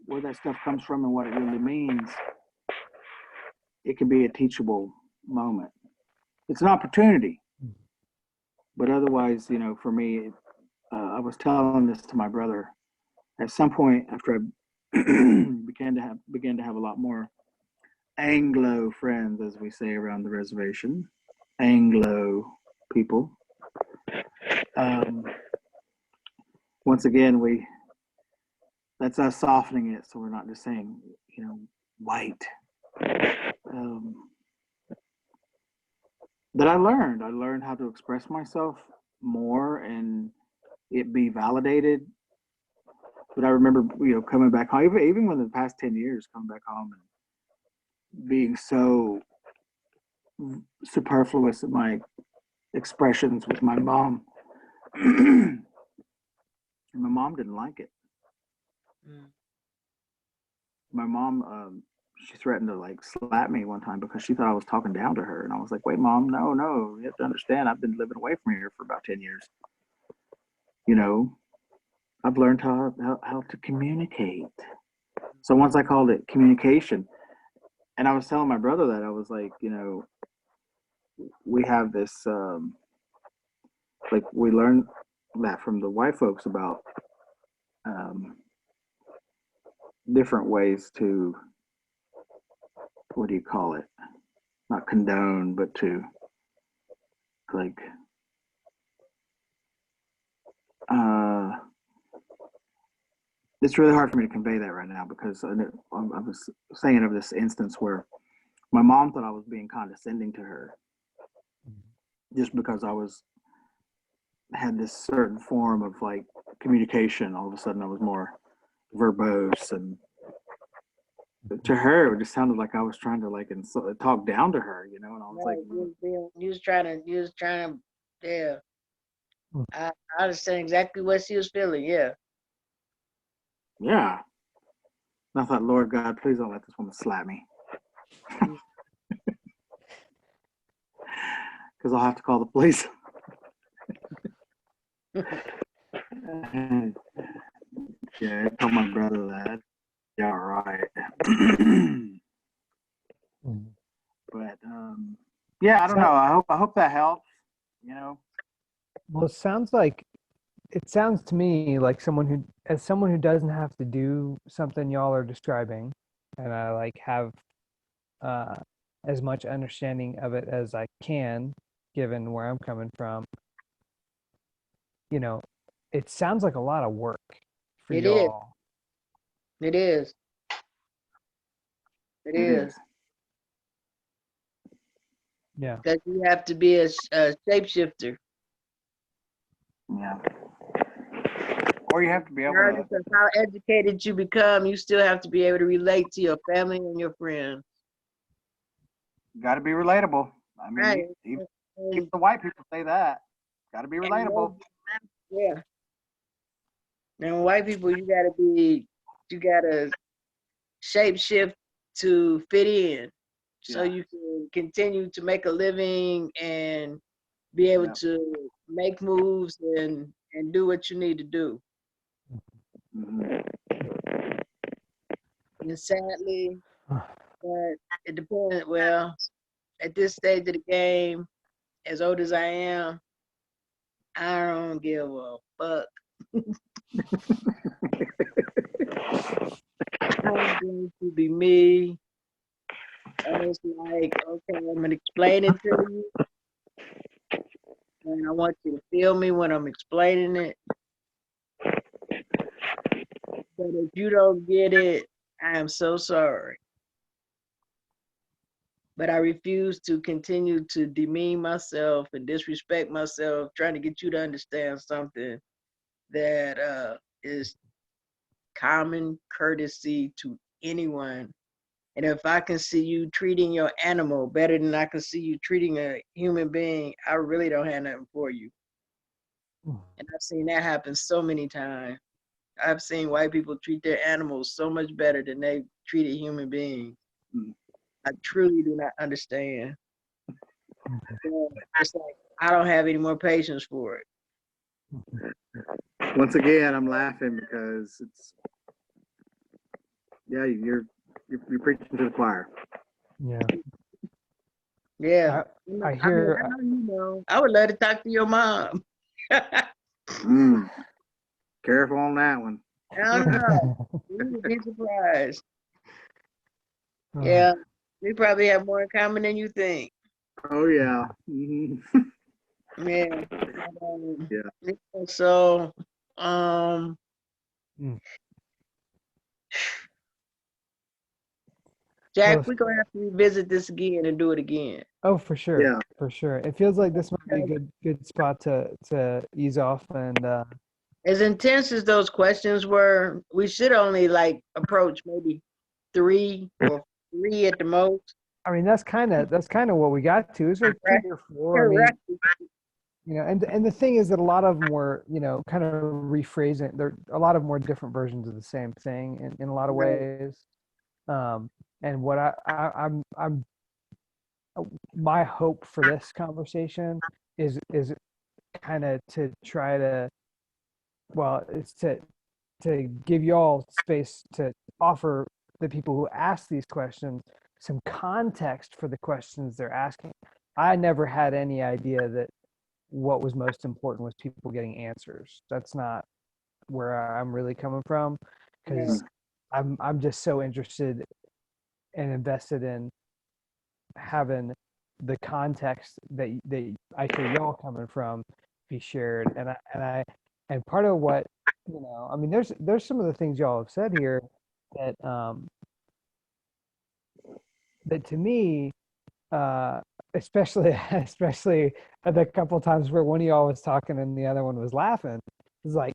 where that stuff comes from and what it really means, it can be a teachable moment. It's an opportunity, but otherwise, for me, I was telling this to my brother. At some point, after I began to have a lot more Anglo friends, as we say around the reservation, Anglo people. Once again, that's us softening it, so we're not just saying, white. That I learned how to express myself more and it be validated. But I remember, coming back home, even when the past 10 years, coming back home and being so superfluous in my expressions with my mom. And my mom didn't like it. My mom, she threatened to like slap me one time because she thought I was talking down to her. And I was like, wait, Mom, no, you have to understand, I've been living away from here for about 10 years. I've learned how to communicate. So once I called it communication, and I was telling my brother that, I was like, we have this, like we learned that from the white folks about different ways to, what do you call it? Not condone, but to like, it's really hard for me to convey that right now, because I was saying of this instance where my mom thought I was being condescending to her just because I had this certain form of like communication. All of a sudden I was more verbose, and to her it just sounded like I was trying to like talk down to her, and I was like, you was trying to, yeah. I understand exactly what she was feeling, yeah. Yeah. And I thought, Lord God, please don't let this woman slap me. Because I'll have to call the police. Yeah, I told my brother that. Yeah, right. But yeah, I don't know. I hope that helps. Well, it sounds to me like someone who doesn't have to do something y'all are describing, and I like have as much understanding of it as I can, given where I'm coming from. It sounds like a lot of work for y'all. It is. Yeah. That you have to be a shapeshifter. Yeah. Or you have to be able regardless to. of how educated you become, you still have to be able to relate to your family and your friends. Got to be relatable. I mean, Right. even And- the white people say that. Got to be relatable. Yeah. And white people, you gotta shape shift to fit in, so Yeah. you can continue to make a living and be able Yeah. to make moves and do what you need to do. Mhm. And sadly, but it depends. Well, at this stage of the game, as old as I am, I don't give a fuck. I'm going to be me. And it's like, okay, I'm gonna explain it to you. And I want you to feel me when I'm explaining it. But if you don't get it, I am so sorry. But I refuse to continue to demean myself and disrespect myself, trying to get you to understand something that is common courtesy to anyone. And if I can see you treating your animal better than I can see you treating a human being, I really don't have nothing for you. And I've seen that happen so many times. I've seen white people treat their animals so much better than they treated human beings. Mm. I truly do not understand. So it's like I don't have any more patience for it. Once again, I'm laughing because it's you're preaching to the choir. Yeah. Yeah. I hear. I know you know. I would love to talk to your mom. Careful on that one. I don't know. You would be surprised. Yeah. We probably have more in common than you think. Oh yeah. Mhm. Yeah. Yeah. So, Mm. Jack, Well, we're gonna have to revisit this again and do it again. oh, for sure. Yeah. For sure. It feels like this might be a good spot to ease off and As intense as those questions were, we should only like approach maybe three at the most. I mean that's kind of what we got to. It's like Right. 3 or 4. I mean, Right. you know, and the thing is that a lot of them were, you know, kind of rephrasing. There a lot of more different versions of the same thing in a lot of Right. ways. And what I'm my hope for this conversation is kind of to try to, well, it's to give y'all space to offer the people who ask these questions some context for the questions they're asking. I never had any idea that what was most important was people getting answers. That's not where I'm really coming from, because I'm just so interested and invested in having the context that I hear y'all coming from be shared. And part of what, you know, I mean, there's some of the things y'all have said here that that to me, especially especially the couple times where one of y'all was talking and the other one was laughing, is like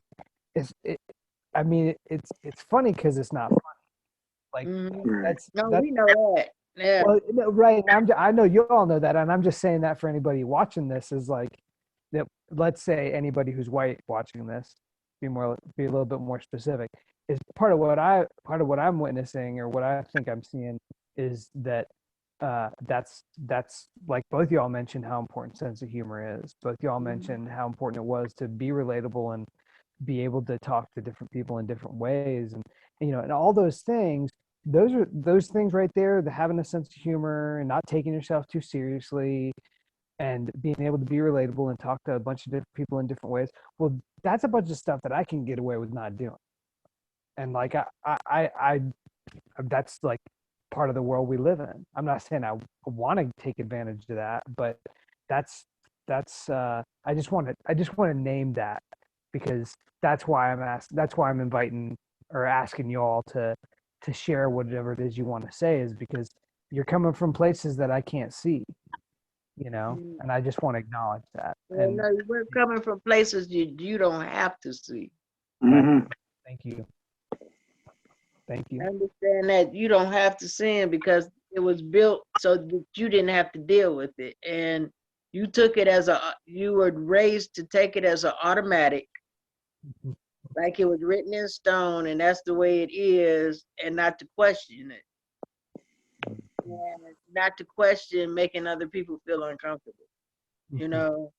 I mean, it's funny because it's not funny. Like Right. No, that's we know that. Yeah. well, no, right. And I know you all know that, and I'm just saying that for anybody watching this is like that. Let's say anybody who's white watching this, be a little bit more specific. Is part of what I'm witnessing or what I think I'm seeing is that that's like both y'all mentioned how important sense of humor is. Both y'all mentioned how important it was to be relatable and be able to talk to different people in different ways, and you know, and all those things. Those things right there, the having a sense of humor and not taking yourself too seriously and being able to be relatable and talk to a bunch of different people in different ways. Well, that's a bunch of stuff that I can get away with not doing. And like I that's like part of the world we live in. I'm not saying I want to take advantage of that, but that's I just want to name that, because that's why I'm inviting or asking you all to share whatever it is you want to say, is because you're coming from places that I can't see, you know, and I just want to acknowledge that. Well, And no, we're coming from places you don't have to see. Mm-hmm. Thank you. Thank you. I understand that you don't have to sin because it was built so that you didn't have to deal with it. And you took it as you were raised to take it as an automatic, Mhm. like it was written in stone, and that's the way it is, and not to question it. And not to question making other people feel uncomfortable, you Mhm. know?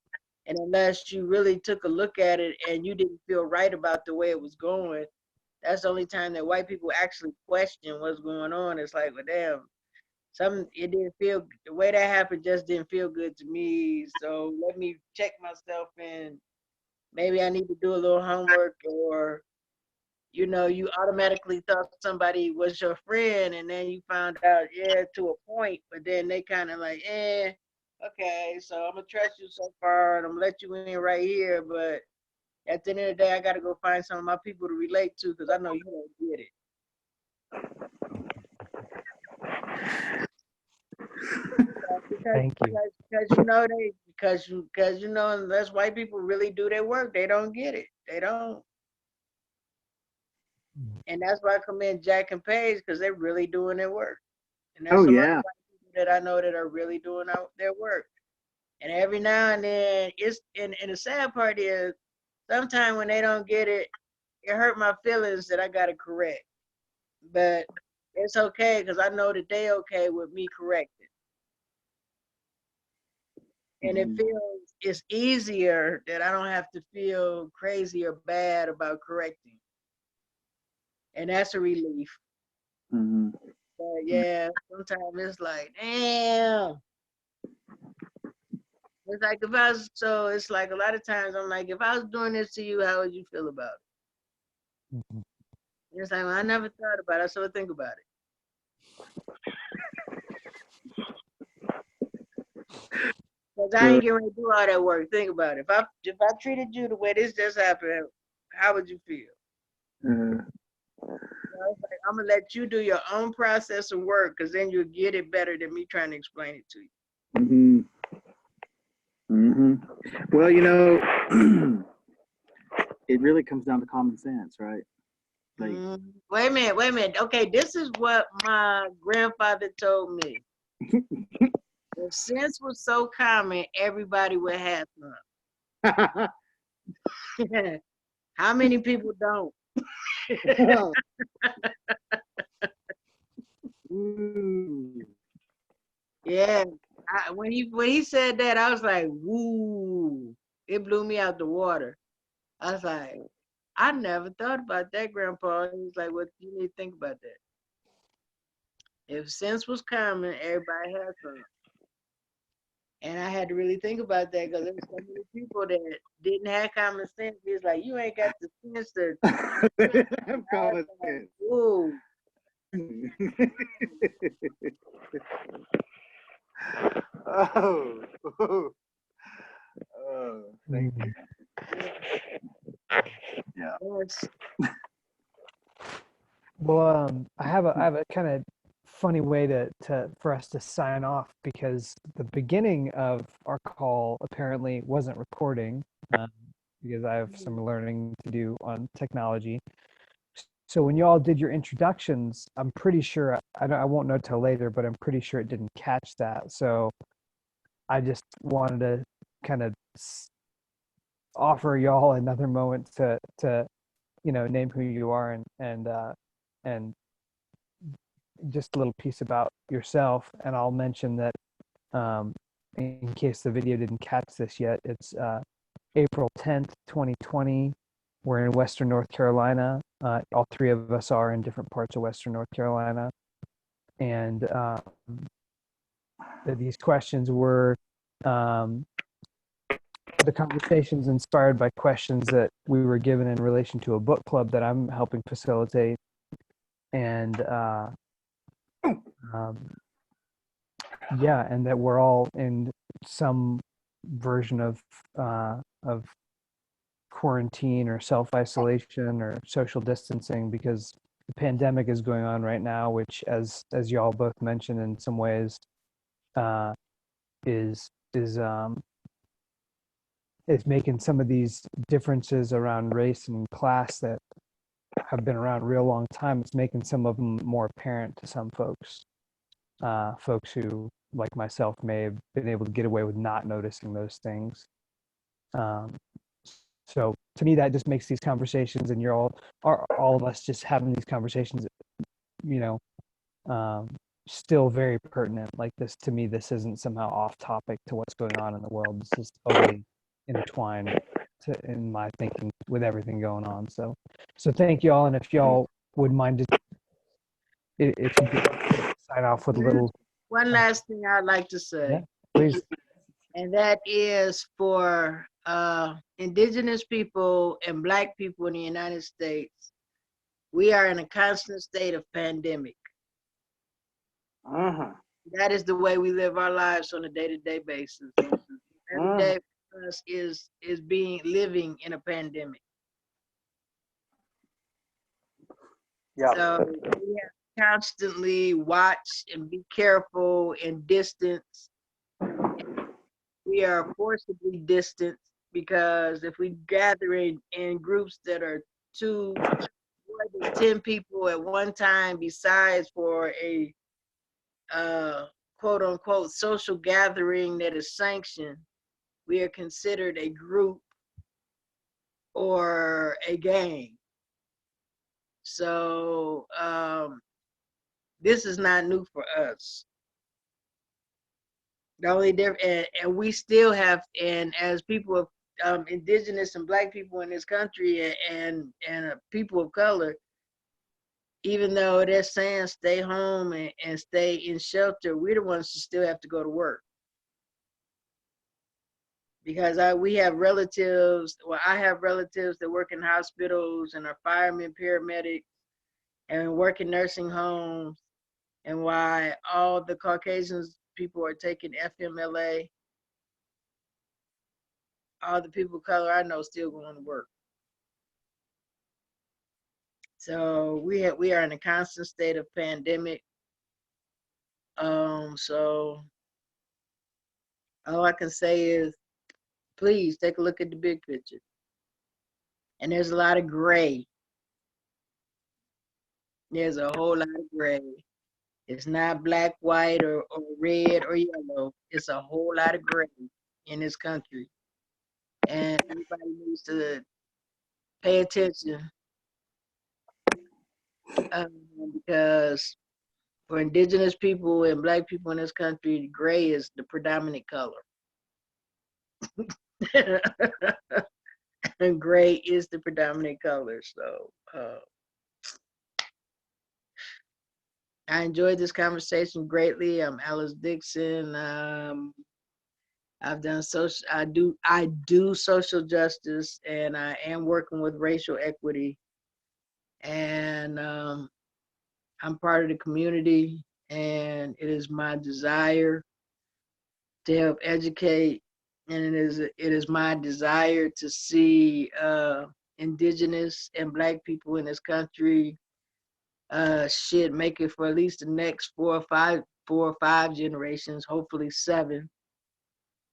And unless you really took a look at it and you didn't feel right about the way it was going, that's the only time that white people actually question what's going on. It's like, well, damn, it didn't feel, the way that happened just didn't feel good to me. So let me check myself and maybe I need to do a little homework, or, you automatically thought somebody was your friend and then you found out, yeah, to a point, but then they kind of like, okay, so I'm gonna trust you so far and I'm gonna let you in right here, but at the end of the day, I got to go find some of my people to relate to because I know you don't get it. Because, Thank you. unless white people really do their work, they don't get it. They don't, and that's why I commend Jack and Paige because they're really doing their work. And there's Oh some other yeah. white people that I know that are really doing their work. And every now and then, and the sad part is, sometimes when they don't get it, it hurt my feelings that I got to correct. But it's okay because I know that they okay with me correcting. And Mhm. it's easier that I don't have to feel crazy or bad about correcting. And that's a relief. Mhm. But yeah, sometimes it's like, damn. It's like it's like a lot of times I'm like, if I was doing this to you, how would you feel about it? Mhm. It's like, well, I never thought about it, so I think about it. Because I ain't getting ready to do all that work. Think about it. If I treated you the way this just happened, how would you feel? Uh, It's like, I'm gonna let you do your own process of work, because then you'll get it better than me trying to explain it to you. mhm. Mhm. Well, it really comes down to common sense, right? Like, Wait a minute. Okay, this is what my grandfather told me. If sense was so common, everybody would have some. How many people don't? Ooh. Yeah. When he said that, I was like, woo. It blew me out the water. I was like, I never thought about that, Grandpa. He was like, well, you need to think about that. If sense was common, everybody had some. And I had to really think about that because there's so many people that didn't have common sense. It's like, you ain't got the sense to. Have I was common like, sense. ooh. Oh, oh, oh, thank you. Yeah. Yes. Well, I have a kind of funny way for us to sign off because the beginning of our call apparently wasn't recording um, because I have some learning to do on technology. So when you all did your introductions, I'm pretty sure I won't know till later, but I'm pretty sure it didn't catch that. So I just wanted to kind of offer y'all another moment to name who you are and just a little piece about yourself. And I'll mention that um, in case the video didn't catch this yet, it's April 10th, 2020. We're in Western North Carolina. All three of us are in different parts of Western North Carolina. And these questions were the conversations inspired by questions that we were given in relation to a book club that I'm helping facilitate. And um, yeah, and that we're all in some version of quarantine or self-isolation or social distancing because the pandemic is going on right now, which, as y'all both mentioned, in some ways, is it's making some of these differences around race and class that have been around a real long time. It's making some of them more apparent to some folks. Folks who, like myself, may have been able to get away with not noticing those things. So to me, that just makes these conversations, and you're all of us just having these conversations, you know, still very pertinent. Like this, to me, this isn't somehow off topic to what's going on in the world. This is totally intertwined in my thinking with everything going on. So thank you all. And if y'all would mind, if you could sign off with a little. One last thing I'd like to say. Yeah, please. And that is for indigenous people and Black people in the United States, we are in a constant state of pandemic. That is the way we live our lives on a day-to-day basis. Every day for us is living in a pandemic. Yeah. So we have to constantly watch and be careful and distance. We are forcibly distanced because if we gather in groups that are more than 10 people at one time, besides for a quote unquote social gathering that is sanctioned, we are considered a group or a gang. So this is not new for us. The only difference, and we still have, and as people of indigenous and Black people in this country, and people of color, even though they're saying stay home and stay in shelter, we're the ones who still have to go to work. Because we have relatives, well, I have relatives that work in hospitals and are firemen, paramedics, and work in nursing homes, and why all the Caucasians people are taking FMLA, all the people of color I know still going to work. So we are in a constant state of pandemic. So all I can say is, please take a look at the big picture. And there's a lot of gray. There's a whole lot of gray. It's not black, white, or red or yellow. It's a whole lot of gray in this country. And everybody needs to pay attention because for indigenous people and Black people in this country, gray is the predominant color. And gray is the predominant color. So I enjoyed this conversation greatly. I'm Alice Dixon. I've done social. I do social justice, and I am working with racial equity. And I'm part of the community, and it is my desire to help educate, and it is my desire to see indigenous and Black people in this country make it for at least the next 4 or 5 generations, hopefully 7.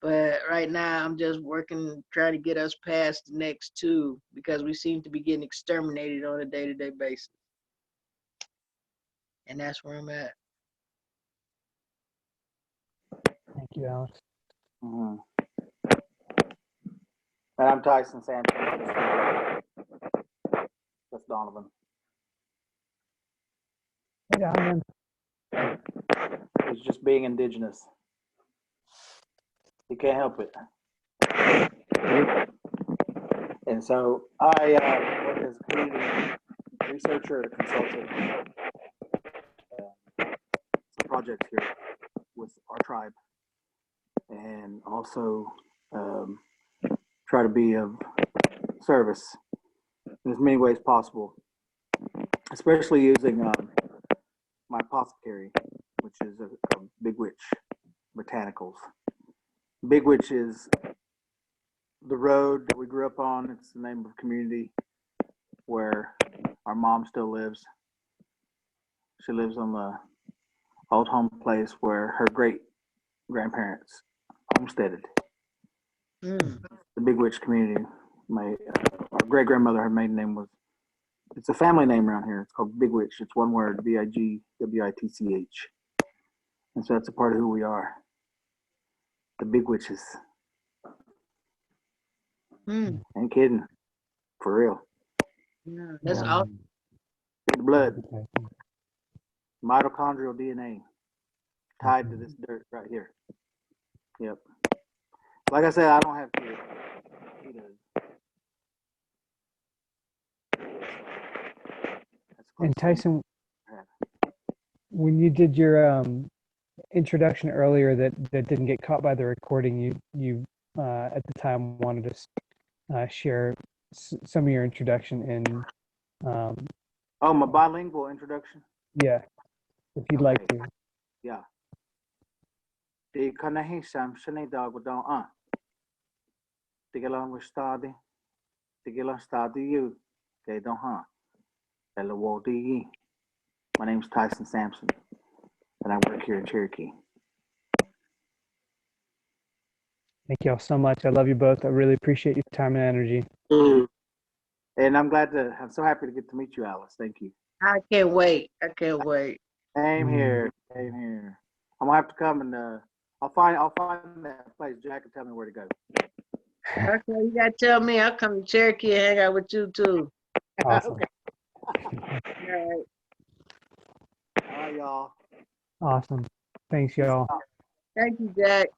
But right now I'm just working, trying to get us past the next 2, because we seem to be getting exterminated on a day-to-day basis. And that's where I'm at. Thank you, Alex. And I'm Tyson Sampson. That's Donovan. Hey, Donovan. He's just being indigenous. He can't help it. And so I work as a community researcher and consultant. Some projects here with our tribe, and also try to be of service in as many ways possible, especially using my apothecary, which is a Big Witch Botanicals. Big Witch is the road that we grew up on. It's the name of a community where our mom still lives. She lives on the old home place where her great grandparents homesteaded. Mm. The Big Witch community. My our great grandmother, her maiden name was. It's a family name around here. It's called Big Witch. It's one word: Bigwitch. And so that's a part of who we are. The Big Witches. Mm. Ain't kidding. For real. Yeah, that's Wow. awesome. The blood, mitochondrial DNA tied to this dirt right here. Yep. Like I said, I don't have kids. He does. That's close And to Tyson, home. when you did your introduction earlier that didn't get caught by the recording, you at the time wanted to share some of your introduction in Oh, my bilingual introduction? yeah, if you'd like to. Yeah. Tyson Sampson dog Tigelan was study. Tigelan study you. Okay, don't My name's Tyson Sampson, and I work here in Cherokee. Thank y'all so much. I love you both. I really appreciate your time and energy. And I'm so happy to get to meet you, Alice. Thank you. I can't wait. I can't wait. Same here. Same here. I'm gonna have to come and I'll find that place. Jack can tell me where to go. Okay, you gotta tell me. I'll come to Cherokee and hang out with you too. Awesome. Okay. All right. All right, y'all. Awesome. Thanks, y'all. Thank you, Jack.